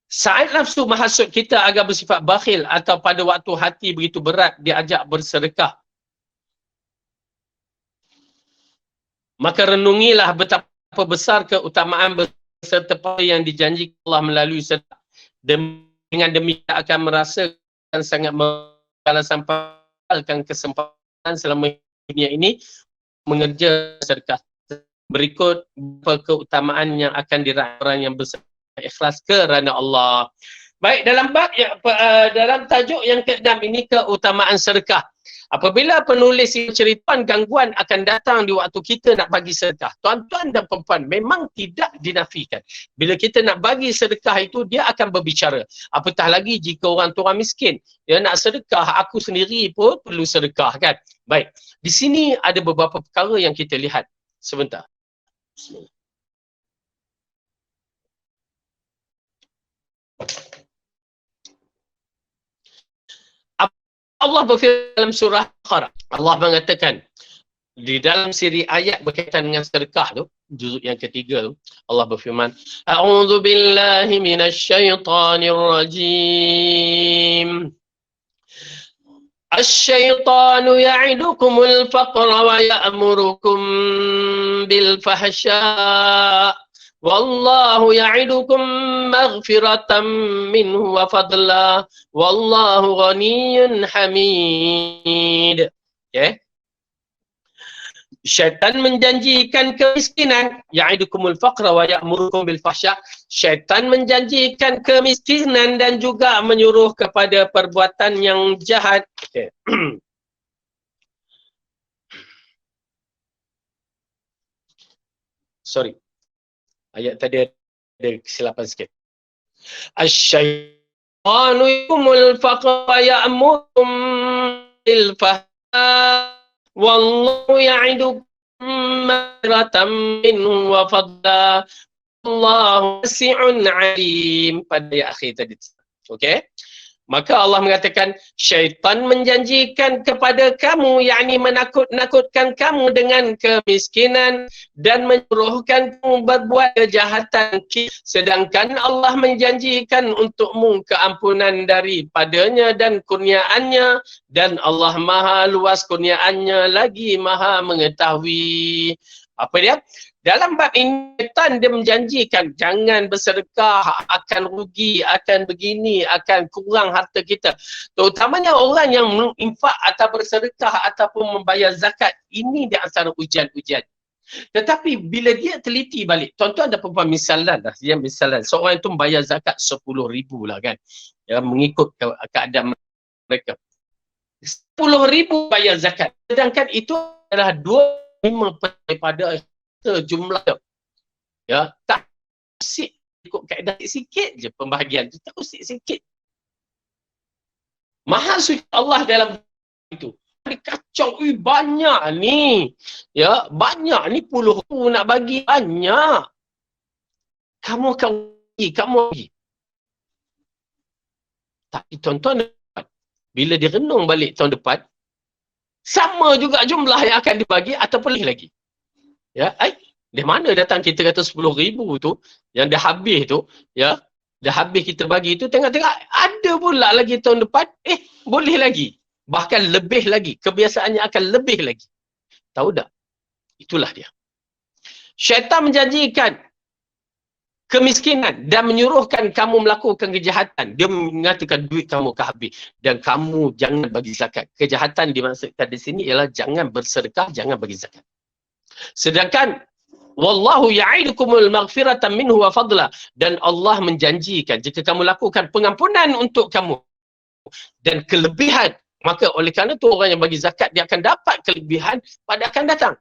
Saat nafsu menghasut kita agar bersifat bakhil atau pada waktu hati begitu berat diajak bersedekah, maka renungilah betapa besar keutamaan berserta yang dijanjikan Allah melalui sedekah. Dengan demikian akan merasakan sangat kalau sampaikan kesempatan selama dunia ini mengerja sedekah. Berikut keutamaan yang akan diraih orang yang bersedekah ikhlas kerana Allah. Baik, dalam bab dalam tajuk yang ke-6 ini, keutamaan sedekah. Apabila penulis ceritakan gangguan akan datang di waktu kita nak bagi sedekah, tuan-tuan dan perempuan, memang tidak dinafikan. Bila kita nak bagi sedekah itu, dia akan berbicara. Apatah lagi jika orang tu orang miskin, dia nak sedekah, aku sendiri pun perlu sedekah kan. Baik, di sini ada beberapa perkara yang kita lihat. Sebentar. Bismillah. Allah berfirman dalam surah Al-Baqarah. Allah mengatakan di dalam siri ayat berkaitan dengan sedekah tu, juzuk yang ketiga tu, Allah berfirman, A'udzu billahi minasyaitonir rajim. Asy-syaitanu ya'idukumul faqra wa ya'murukum bil fahsya. Wallahu ya'idukum maghfiratan minhu wa fadla. Wallahu ghaniyyun hamid. Okay. Syaitan menjanjikan kemiskinan, ya'idukumul faqra wa ya'murukum bil fahsya. Syaitan menjanjikan kemiskinan dan juga menyuruh kepada perbuatan yang jahat. Okay. Sorry. Ayat tadi ada kesilapan sikit. Asy-syaitanu yakumul faqra wa ya'murukum bil fahsya. Wallahu ya'idukum maghfiratan minhu wa fadla. Wallahu wasi'un 'alim. Pada ayat akhir tadi. Okey. Maka Allah mengatakan syaitan menjanjikan kepada kamu, yakni menakut-nakutkan kamu dengan kemiskinan dan menyuruhkan kamu berbuat kejahatan, sedangkan Allah menjanjikan untukmu keampunan daripadanya dan kurniaannya, dan Allah maha luas kurniaannya lagi maha mengetahui. Apa dia? Dalam bab ini, syaitan dia menjanjikan jangan bersedekah, akan rugi, akan begini, akan kurang harta kita. Terutamanya orang yang menginfak atau bersedekah ataupun membayar zakat. Ini di antara ujian-ujian. Tetapi bila dia teliti balik, tuan-tuan dan puan misalan dah, dia misalan. Seorang itu membayar zakat 10,000 lah kan. Ya, mengikut keadaan mereka. 10,000 bayar zakat. Sedangkan itu adalah 25 daripada jumlah. Ya, tak usik ikut kaedah sikit je pembahagian tu, tak usik sikit. Mahal suci Allah dalam itu. Ada kacau, banyak ni. Ya, banyak ni, puluh nak bagi, banyak. Kamu akan bagi, kamu bagi. Tapi tuan-tuan, bila direnung balik tahun depan, sama juga jumlah yang akan dibagi ataupun lebih lagi. Ya, dari mana datang kita kata 10,000 tu, yang dah habis tu, ya, dah habis kita bagi tu, tengok-tengok, ada pula lagi tahun depan, boleh lagi. Bahkan lebih lagi. Kebiasaannya akan lebih lagi. Tahu tak? Itulah dia. Syaitan menjanjikan kemiskinan dan menyuruhkan kamu melakukan kejahatan. Dia mengatakan duit kamu akan habis. Dan kamu jangan bagi zakat. Kejahatan dimaksudkan di sini ialah jangan bersedekah, jangan bagi zakat. Sedangkan wallahu ya'idukumul maghfiratan minhu wa fadla, dan Allah menjanjikan jika kamu lakukan pengampunan untuk kamu dan kelebihan, maka oleh kerana itu orang yang bagi zakat dia akan dapat kelebihan pada akan datang.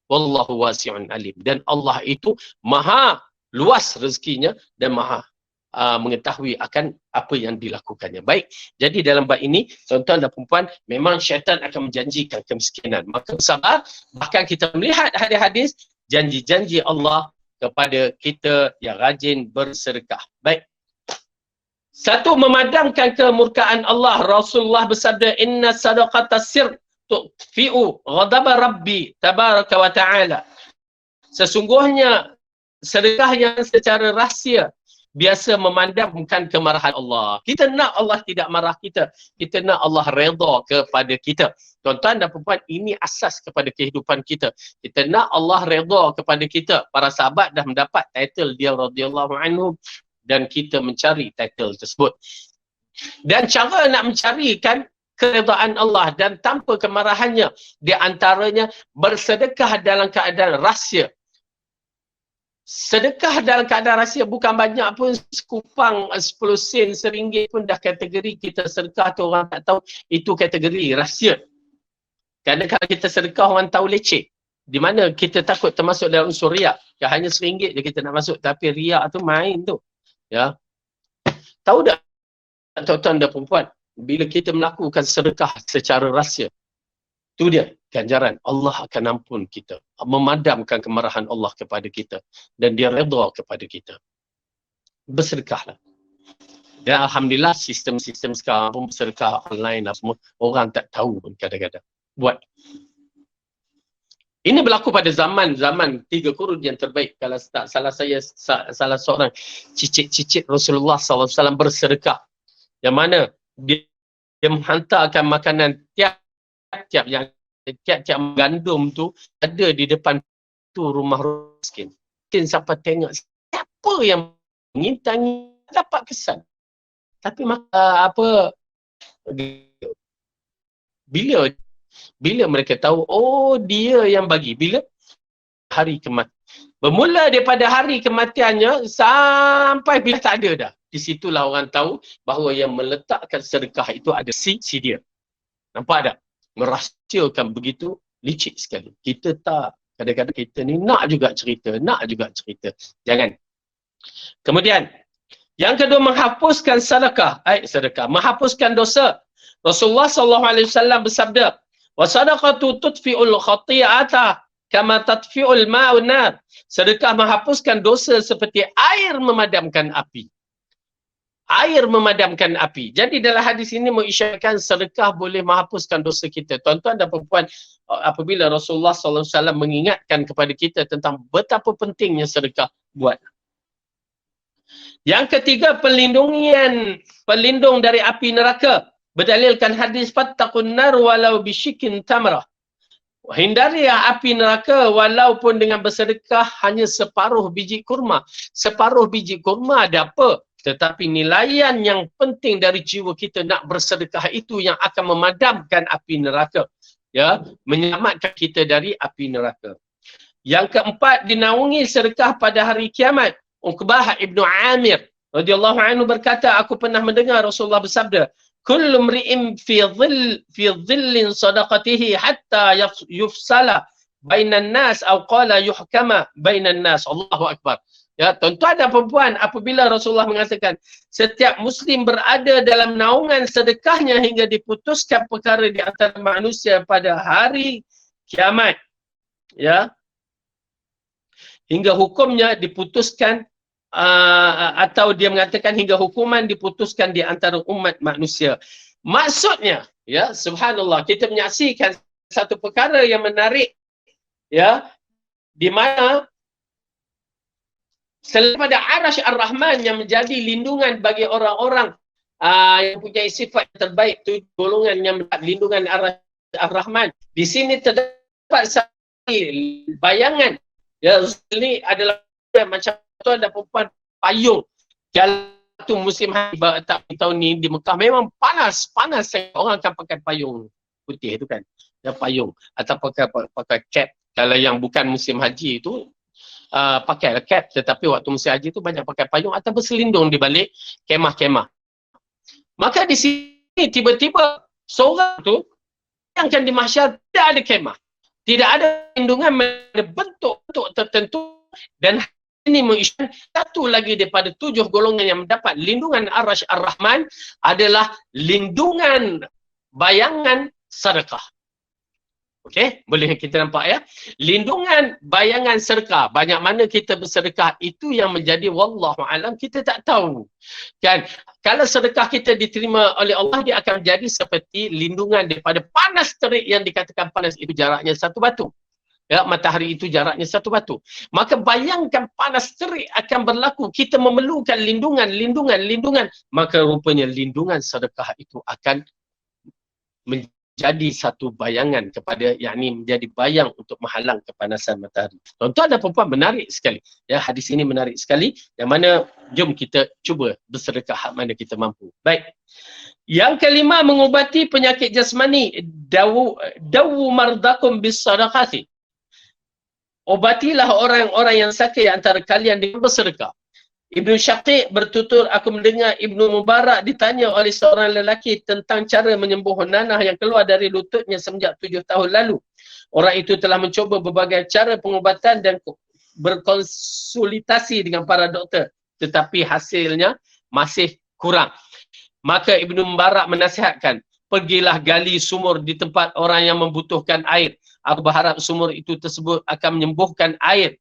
Wallahu wasi'un alim, dan Allah itu maha luas rezekinya dan maha mengetahui akan apa yang dilakukannya. Baik, jadi dalam bab ini tuan-tuan dan puan, memang syaitan akan menjanjikan kemiskinan. Maka sabar, bahkan kita melihat hadis-hadis janji-janji Allah kepada kita yang rajin bersedekah. Baik. Satu, memadamkan kemurkaan Allah. Rasulullah bersabda, inna sadaqata sir tu'fi'u ghadaba rabbi tabaraka wa ta'ala. Sesungguhnya sedekah yang secara rahsia biasa memandamkan kemarahan Allah. Kita nak Allah tidak marah kita. Kita nak Allah redha kepada kita. Tuan-tuan dan puan, ini asas kepada kehidupan kita. Kita nak Allah redha kepada kita. Para sahabat dah mendapat title dia radhiyallahu anhu dan kita mencari title tersebut. Dan cara nak mencarikan keredaan Allah dan tanpa kemarahannya, di antaranya bersedekah dalam keadaan rahsia. Sedekah dalam keadaan rahsia bukan banyak pun, sekupang 10 sen, RM1 pun dah kategori kita sedekah tu orang tak tahu, itu kategori rahsia. Kerana kalau kita sedekah orang tahu leceh. Di mana kita takut termasuk dalam unsur riak. Ya, hanya RM1 je kita nak masuk, tapi riak tu main tu. Ya. Tahu tak tuan-tuan dan puan, bila kita melakukan sedekah secara rahsia, tu dia ganjaran. Allah akan ampun kita, memadamkan kemarahan Allah kepada kita dan dia redha kepada kita. Bersedekahlah. Dan alhamdulillah sistem-sistem sekarang pun bersedekah online lah semua, orang tak tahu pun kadang-kadang buat. Ini berlaku pada zaman 3 qurun yang terbaik. Kalau tak salah saya, salah seorang cicit-cicit Rasulullah SAW bersedekah, yang mana dia menghantarkan makanan tiap-tiap gandum tu ada di depan tu rumah miskin. Mungkin siapa tengok, siapa yang mengintangi, dapat kesan. Tapi bila mereka tahu, oh dia yang bagi, bila hari kematian. Bermula daripada hari kematiannya sampai bila tak ada dah. Di situlah orang tahu bahawa yang meletakkan sedekah itu ada si dia. Nampak tak? Merahsiakan begitu licik sekali. Kita tak. Kadang-kadang kita ni nak juga cerita. Jangan. Kemudian, yang kedua, menghapuskan sedekah. Menghapuskan dosa. Rasulullah SAW bersabda, "Wasadaqatu tudfi'ul khati'ata kama tadfi'ul ma'un nar." Sedekah menghapuskan dosa seperti air memadamkan api. Air memadamkan api. Jadi dalam hadis ini mengisyaratkan sedekah boleh menghapuskan dosa kita. Tuan-tuan dan puan, apabila Rasulullah SAW mengingatkan kepada kita tentang betapa pentingnya sedekah, buat. Yang ketiga, pelindung dari api neraka. Berdalilkan hadis fattaqun nar walau bisyikin tamrah. Hindari api neraka walaupun dengan bersedekah hanya separuh biji kurma. Separuh biji kurma ada apa? Tetapi nilaian yang penting dari jiwa kita nak bersedekah itu yang akan memadamkan api neraka. Ya, menyelamatkan kita dari api neraka. Yang keempat, dinaungi sedekah pada hari kiamat. Uqbah Ibnu Amir radhiyallahu anhu berkata, aku pernah mendengar Rasulullah bersabda, kullu mri'in fi dhillin sadaqatihi hatta yufsala bainan nas atau qala yuhkama bainan nas. Allahu akbar. Ya, tuan-tuan dan puan-puan, apabila Rasulullah mengatakan setiap muslim berada dalam naungan sedekahnya hingga diputuskan perkara di antara manusia pada hari kiamat, ya, hingga hukumnya diputuskan atau dia mengatakan hingga hukuman diputuskan di antara umat manusia. Maksudnya, ya, subhanallah, kita menyaksikan satu perkara yang menarik, ya, di mana selain pada Arasy Ar-Rahman yang menjadi lindungan bagi orang-orang yang punya sifat terbaik, tu golongan yang mendapat lindungan Arasy Ar-Rahman. Di sini terdapat satu bayangan, ya, ini adalah macam tu ada perempuan payung. Kalau tu musim haji tahun ni di Mekah memang panas orang akan pakai payung putih tu kan. Ya, payung atau pakai cap. Kalau yang bukan musim haji itu pakai cap, tetapi waktu musim haji tu banyak pakai payung atau berselindung di balik kemah-kemah. Maka di sini tiba-tiba seorang tu yang akan di mahsyar tidak ada kemah. Tidak ada lindungan bentuk-bentuk tertentu, dan ini mengisyaratkan satu lagi daripada 7 golongan yang mendapat lindungan Arasy Ar-Rahman adalah lindungan bayangan sedekah. Okey, boleh kita nampak ya. Lindungan bayangan sedekah. Banyak mana kita bersedekah itu yang menjadi wallahu alam kita tak tahu. Kan? Kalau sedekah kita diterima oleh Allah, dia akan jadi seperti lindungan daripada panas terik yang dikatakan panas itu jaraknya satu batu. Ya, matahari itu jaraknya satu batu. Maka bayangkan panas terik akan berlaku. Kita memerlukan lindungan. Maka rupanya lindungan sedekah itu akan menjadi satu bayangan kepada, yakni menjadi bayang untuk menghalang kepanasan matahari. Tuan-tuan dan puan-puan, menarik sekali. Ya, hadis ini menarik sekali. Yang mana jom kita cuba bersedekah hak mana kita mampu. Baik. Yang kelima, mengubati penyakit jasmani. Dawu mardakum bis sadaqati. Obatilah orang-orang yang sakit antara kalian dengan bersedekah. Ibnu Syaqiq bertutur, aku mendengar Ibnu Mubarak ditanya oleh seorang lelaki tentang cara menyembuh nanah yang keluar dari lututnya semenjak 7 tahun lalu. Orang itu telah mencuba berbagai cara pengubatan dan berkonsultasi dengan para doktor, tetapi hasilnya masih kurang. Maka Ibnu Mubarak menasihatkan, pergilah gali sumur di tempat orang yang membutuhkan air. Aku berharap sumur itu tersebut akan menyemburkan air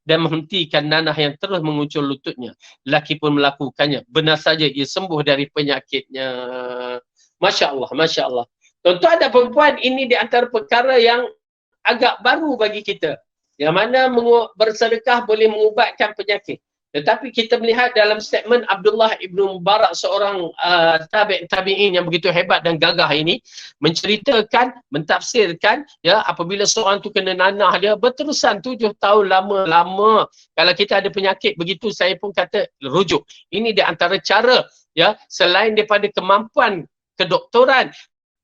dan menghentikan nanah yang terus menguncur lututnya. Lelaki pun melakukannya. Benar saja ia sembuh dari penyakitnya. Masya Allah, Masya Allah. Tuan-tuan dan perempuan, ini di antara perkara yang agak baru bagi kita. Yang mana bersedekah boleh mengubatkan penyakit. Tetapi kita melihat dalam statement Abdullah Ibnu Mubarak, seorang tabi'in yang begitu hebat dan gagah ini, menceritakan, mentafsirkan, ya, apabila seorang tu kena nanah dia berterusan 7 tahun lama. Kalau kita ada penyakit begitu, saya pun kata rujuk. Ini di antara cara, ya, selain daripada kemampuan kedoktoran,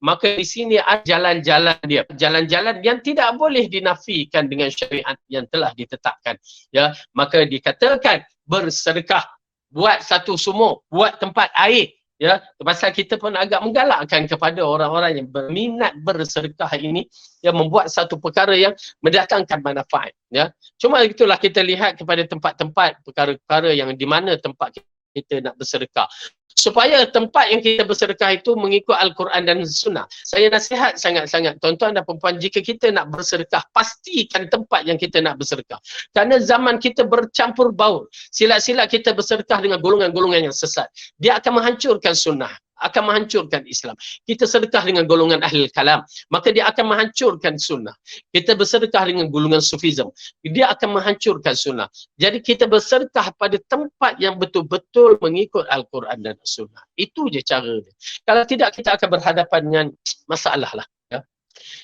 maka di sini ada jalan-jalan dia. Jalan-jalan yang tidak boleh dinafikan dengan syariat yang telah ditetapkan. Ya, maka dikatakan bersedekah, buat satu sumur, buat tempat air. Ya, pasal kita pun agak menggalakkan kepada orang-orang yang berminat bersedekah ini, yang membuat satu perkara yang mendatangkan manfaat. Ya, cuma itulah kita lihat kepada tempat-tempat perkara-perkara yang di mana tempat kita nak bersedekah. Supaya tempat yang kita bersedekah itu mengikut Al-Quran dan Sunnah. Saya nasihat sangat-sangat tuan-tuan dan puan-puan, jika kita nak bersedekah, pastikan tempat yang kita nak bersedekah. Kerana zaman kita bercampur baur. Silat-silat kita bersedekah dengan golongan-golongan yang sesat. Dia akan menghancurkan sunnah, akan menghancurkan Islam. Kita sedekah dengan golongan ahli kalam, maka dia akan menghancurkan sunnah. Kita bersedekah dengan golongan sufism, dia akan menghancurkan sunnah. Jadi kita bersedekah pada tempat yang betul-betul mengikut Al-Quran dan Sunnah. Itu je cara dia. Kalau tidak, kita akan berhadapan dengan masalah lah. Ya.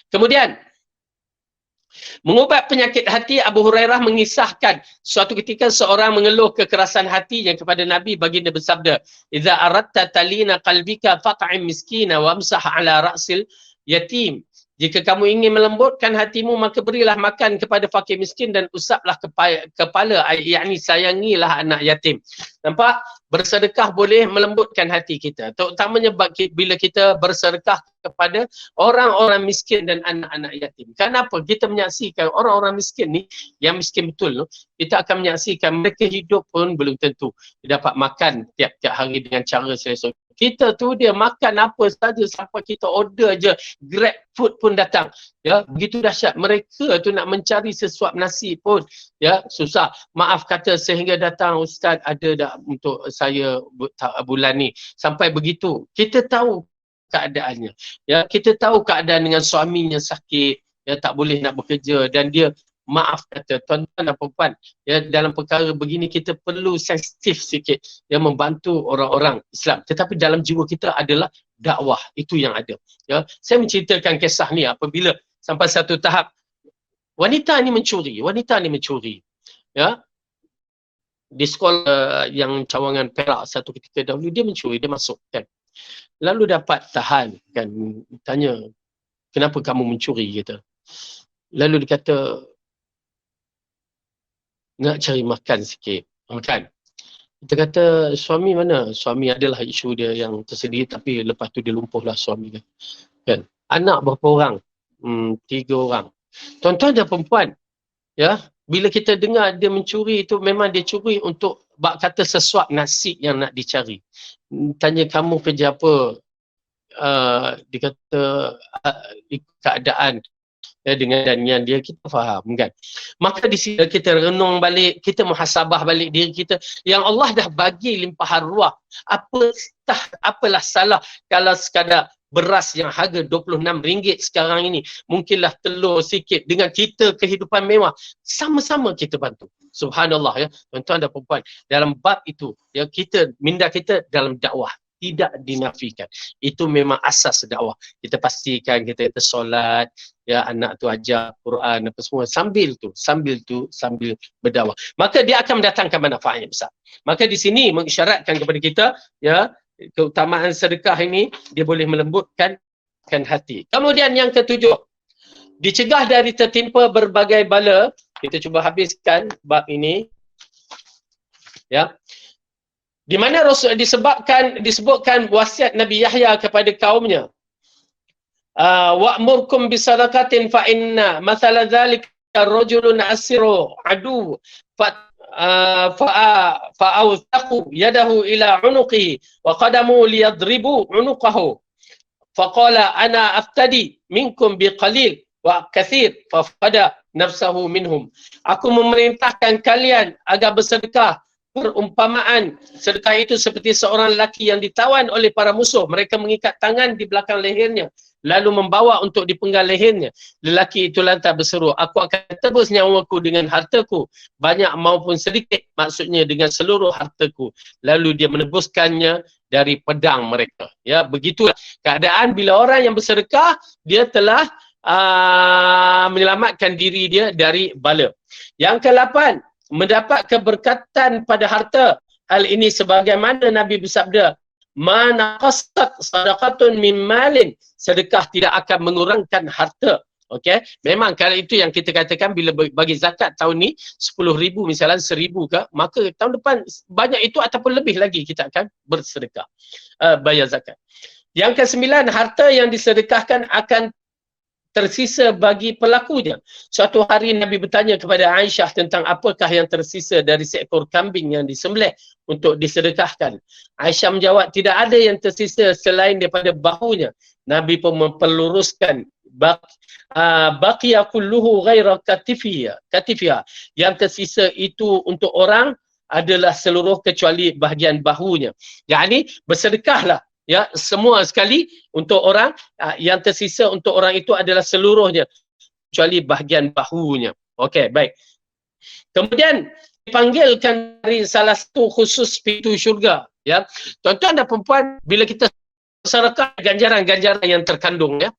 Kemudian, mengubat penyakit hati, Abu Hurairah mengisahkan suatu ketika seorang mengeluh kekerasan hatinya kepada Nabi. Baginda bersabda, "Idza aradta talina qalbika faq'im miskina wamsah ala ra'sil yatim." Jika kamu ingin melembutkan hatimu, maka berilah makan kepada fakir miskin dan usaplah kepala, yakni sayangilah anak yatim. Nampak? Bersedekah boleh melembutkan hati kita. Terutamanya bila kita bersedekah kepada orang-orang miskin dan anak-anak yatim. Kenapa? Kita menyaksikan orang-orang miskin ni, yang miskin betul, kita akan menyaksikan mereka hidup pun belum tentu dapat makan tiap-tiap hari dengan cara selesa. Kita tu dia makan apa saja sampai kita order je, Grab food pun datang. Ya, begitu dahsyat. Mereka tu nak mencari sesuap nasi pun ya susah. Maaf kata sehingga datang, "Ustaz, ada tak untuk saya bulan ni?" Sampai begitu. Kita tahu keadaannya. Ya, kita tahu keadaan dengan suaminya sakit, ya tak boleh nak bekerja, dan dia maaf kata tuan-tuan dan puan-puan, ya dalam perkara begini kita perlu sensitif sikit, ya membantu orang-orang Islam. Tetapi dalam jiwa kita adalah dakwah, itu yang ada. Ya, saya menceritakan kisah ni apabila sampai satu tahap wanita ni mencuri. Ya, di sekolah yang cawangan Perak satu ketika dahulu dia mencuri, dia masuk kan. Lalu dapat tahan kan, tanya, "Kenapa kamu mencuri?" Kata. Lalu dia kata, "Nak cari makan sikit." Kan? Kita kata, "Suami mana?" Suami adalah isu dia yang tersendiri, tapi lepas tu dia lumpuhlah suami dia. Kan? Anak berapa orang? 3 orang. Tuan-tuan dan perempuan, ya, bila kita dengar dia mencuri itu, memang dia curi untuk bak kata sesuap nasi yang nak dicari. Tanya, "Kamu kerja apa?" Dia kata, keadaan ya, dengan danian dia, kita faham kan. Maka di sini kita renung balik, kita muhasabah balik diri kita, yang Allah dah bagi limpahan ruah. Apalah salah kalau sekadar beras yang harga RM26 sekarang ini, mungkinlah telur sikit, dengan kita kehidupan mewah, sama-sama kita bantu. Subhanallah ya, tuan-tuan dan puan-puan, dalam bab itu ya, minda kita dalam dakwah tidak dinafikan. Itu memang asas dakwah. Kita pastikan kita solat, ya anak tu ajar Quran apa semua, sambil berdakwah. Maka dia akan mendatangkan manfaat yang besar. Maka di sini mengisyaratkan kepada kita, ya, keutamaan sedekah ini dia boleh melembutkan hati. Kemudian yang ketujuh, dicegah dari tertimpa berbagai bala. Kita cuba habiskan bab ini. Ya. Di mana Rasul disebutkan wasiat Nabi Yahya kepada kaumnya. Wa'murkum bisadaqatin fa inna mathala dzalika rajulun asiru adu fa'awthaqu yadahu ila unuqihi wa qadamu liyadribu unuqahu faqala ana aftadi minkum biqalil wa kathir fafada nafsahu minhum. Aku memerintahkan kalian agar bersedekah. Perumpamaan sedekah itu seperti seorang lelaki yang ditawan oleh para musuh. Mereka mengikat tangan di belakang lehernya, lalu membawa untuk dipenggal lehernya. Lelaki itu lantas berseru, "Aku akan tebus nyawaku dengan hartaku, banyak maupun sedikit," maksudnya dengan seluruh hartaku. Lalu dia menebuskannya dari pedang mereka. Ya, begitulah keadaan bila orang yang bersedekah, dia telah menyelamatkan diri dia dari bala. Yang ke-8, mendapat keberkatan pada harta. Hal ini sebagaimana Nabi bersabda, "Ma naqasat sadaqatun min malin." Sedekah tidak akan mengurangkan harta. Okey, memang kalau itu yang kita katakan bila bagi zakat tahun ni 10,000 misalnya 1,000 ke, maka tahun depan banyak itu ataupun lebih lagi kita akan bersedekah, bayar zakat. Yang ke-9, harta yang disedekahkan akan tersisa bagi pelakunya. Suatu hari Nabi bertanya kepada Aisyah tentang apakah yang tersisa dari seekor kambing yang disembelih untuk disedekahkan. Aisyah menjawab, tidak ada yang tersisa selain daripada bahunya. Nabi pun memperluruskan, baqiya kulluhu ghaira katifiha. Yang tersisa itu untuk orang adalah seluruh kecuali bahagian bahunya. Yakni bersedekahlah, ya, semua sekali untuk orang, yang tersisa untuk orang itu adalah seluruhnya kecuali bahagian bahunya. Okey, baik. Kemudian dipanggilkan dari salah satu khusus pintu syurga, ya. Tuan-tuan dan perempuan, bila kita sedekah, ganjaran-ganjaran yang terkandung, ya.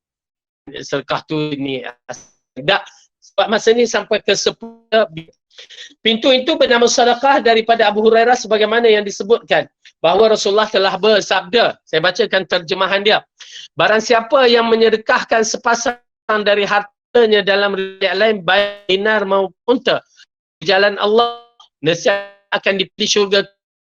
sedekah tu ni tak. Sebab masa ni sampai ke 10 pintu itu bernama sedekah daripada Abu Hurairah sebagaimana yang disebutkan bahawa Rasulullah telah bersabda. Saya bacakan terjemahan dia. Barang siapa yang menyedekahkan sepasang dari hartanya dalam riwayat lain baik dinar maupun unta di jalan Allah, nescaya akan dipilih syurga.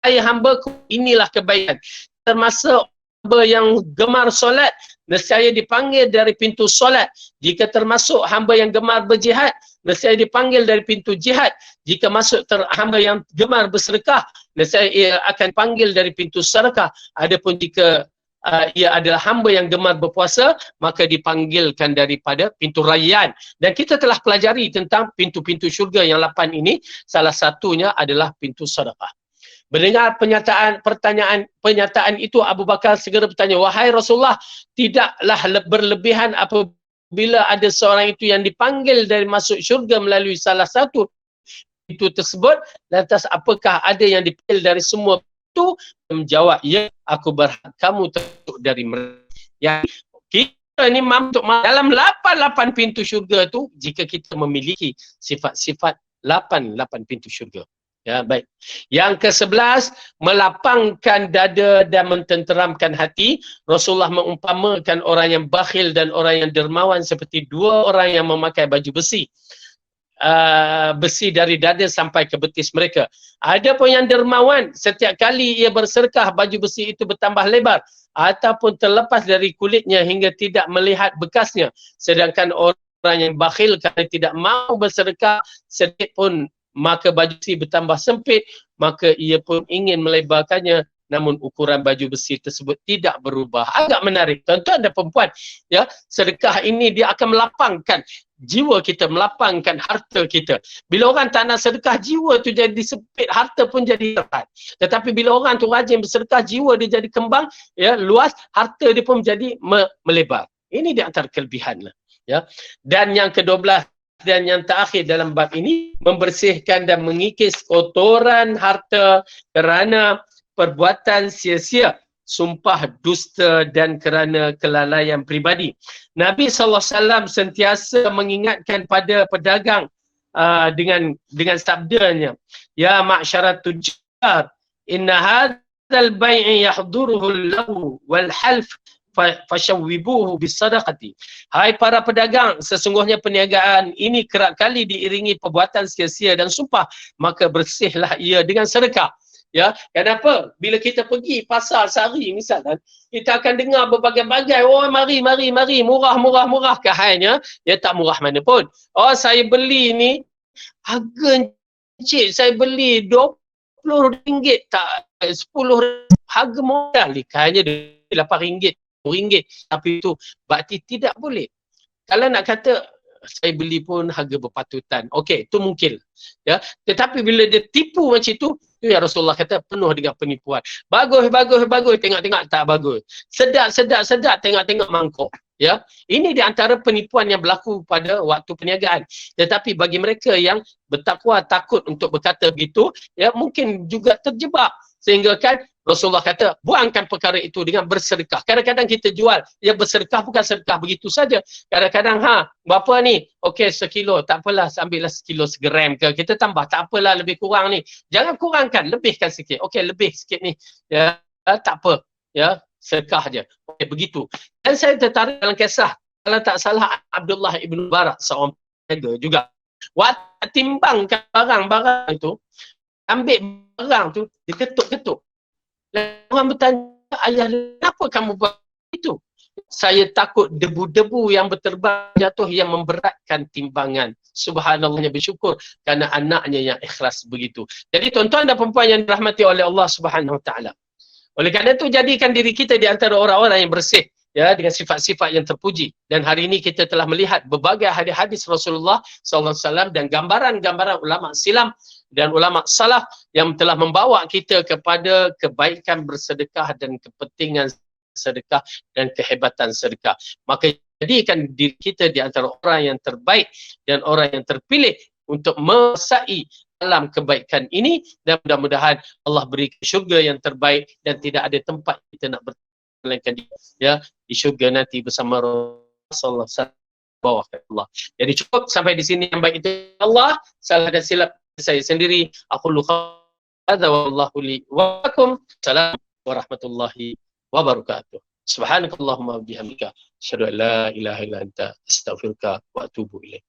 Hai hamba-Ku, inilah kebaikan. Termasuk hamba yang gemar solat, nescaya dipanggil dari pintu solat. Jika termasuk hamba yang gemar berjihad, nescaya dipanggil dari pintu jihad. Jika masuk hamba yang gemar bersedekah, nescaya ia akan panggil dari pintu sedekah. Adapun jika ia adalah hamba yang gemar berpuasa, maka dipanggilkan daripada pintu rayyan. Dan kita telah pelajari tentang pintu-pintu syurga yang 8 ini, salah satunya adalah pintu sedekah. Mendengar pernyataan itu, Abu Bakar segera bertanya, wahai Rasulullah, tidaklah berlebihan apabila ada seorang itu yang dipanggil dari masuk syurga melalui salah satu pintu tersebut, lantas apakah ada yang dipilih dari semua itu? Menjawab, ya, aku berhak kamu termasuk dari mereka. Yang kita ni mampu dalam 8 pintu syurga tu, jika kita memiliki sifat-sifat 8 pintu syurga. Ya, baik. Yang ke-11, melapangkan dada dan mententeramkan hati. Rasulullah mengumpamakan orang yang bakhil dan orang yang dermawan seperti dua orang yang memakai baju besi. Besi dari dada sampai ke betis mereka. Ada pun yang dermawan, setiap kali ia bersedekah, baju besi itu bertambah lebar ataupun terlepas dari kulitnya hingga tidak melihat bekasnya. Sedangkan orang yang bakhil kerana tidak mahu bersedekah sedikit pun, maka baju besi bertambah sempit, maka ia pun ingin melebarkannya, namun ukuran baju besi tersebut tidak berubah. Agak menarik, tuan-tuan dan perempuan, ya, sedekah ini dia akan melapangkan jiwa kita, melapangkan harta kita. Bila orang tak nak sedekah, jiwa tu jadi sempit, harta pun jadi terat. Tetapi bila orang tu rajin bersedekah, jiwa dia jadi kembang, ya, luas, harta dia pun menjadi melebar. Ini di antara kelebihan lah, ya. Dan yang ke-12 dan yang terakhir dalam bab ini, membersihkan dan mengikis kotoran harta kerana perbuatan sia-sia, sumpah dusta dan kerana kelalaian pribadi. Nabi SAW sentiasa mengingatkan pada pedagang dengan sabdanya, ya ma'syarat tujar, inna hadzal bai'i yahduruhu lahu wal half fashawwibuhu bisadaqati. Hai para pedagang, sesungguhnya perniagaan ini kerap kali diiringi perbuatan sia-sia dan sumpah, maka bersihlah ia dengan sedekah. Ya, kenapa? Bila kita pergi pasar sehari misalnya, kita akan dengar berbagai-bagai, oh mari, murah kahainya, ya tak murah mana pun. Oh saya beli ni harga kecil, saya beli RM20, tak RM10, harga modal ni kahainya RM8, RM1, tapi itu berarti tidak boleh. Kalau nak kata saya beli pun harga berpatutan, okey, itu mungkin, ya. Tetapi bila dia tipu macam itu, ya Rasulullah kata penuh dengan penipuan. Bagus, tengok-tengok tak bagus. Sedap, tengok-tengok mangkuk. Ya, ini di antara penipuan yang berlaku pada waktu perniagaan. Tetapi bagi mereka yang bertakwa, takut untuk berkata begitu, ya mungkin juga terjebak. Sehingga kan Rasulullah kata, buangkan perkara itu dengan bersedekah. Kadang-kadang kita jual, ya bersedekah bukan sedekah begitu saja. Kadang-kadang, berapa ni? Okey, sekilo, tak apalah, ambillah sekilo segram ke. Kita tambah, tak apalah, lebih kurang ni. Jangan kurangkan, lebihkan sikit. Okey, lebih sikit ni. Ya, tak apa. Ya, sedekah je. Okey, begitu. Dan saya tertarik dalam kisah, kalau tak salah, Abdullah ibn Mubarak, seorang peniaga juga. Waktu timbangkan barang-barang itu, ambil barang tu, dia ketuk-ketuk. Orang bertanya, ayah, kenapa kamu buat itu? Saya takut debu-debu yang berterbang jatuh yang memberatkan timbangan. Subhanallahnya bersyukur kerana anaknya yang ikhlas begitu. Jadi tuan-tuan dan perempuan yang dirahmati oleh Allah Subhanahu Wa Taala. Oleh kerana itu, jadikan diri kita di antara orang-orang yang bersih, ya, dengan sifat-sifat yang terpuji. Dan hari ini kita telah melihat berbagai hadis-hadis Rasulullah SAW dan gambaran-gambaran ulama silam dan ulama salaf yang telah membawa kita kepada kebaikan bersedekah dan kepentingan sedekah dan kehebatan sedekah. Maka jadikan diri kita di antara orang yang terbaik dan orang yang terpilih untuk mesai dalam kebaikan ini, dan mudah-mudahan Allah beri syurga yang terbaik dan tidak ada tempat kita nak berlaikan, ya, di syurga nanti bersama sallallahu alaihi wasallam bawah Allah. Jadi cukup sampai di sini, yang baik itu Allah, salah dan silap saya sendiri. Aku lupa. Hadza wallahu li wa lakum. Assalamualaikum warahmatullahi wabarakatuh. Subhanakallahumma wa bihamdika asyhadu an la ilaha illa anta astaghfiruka wa atubu ilaik.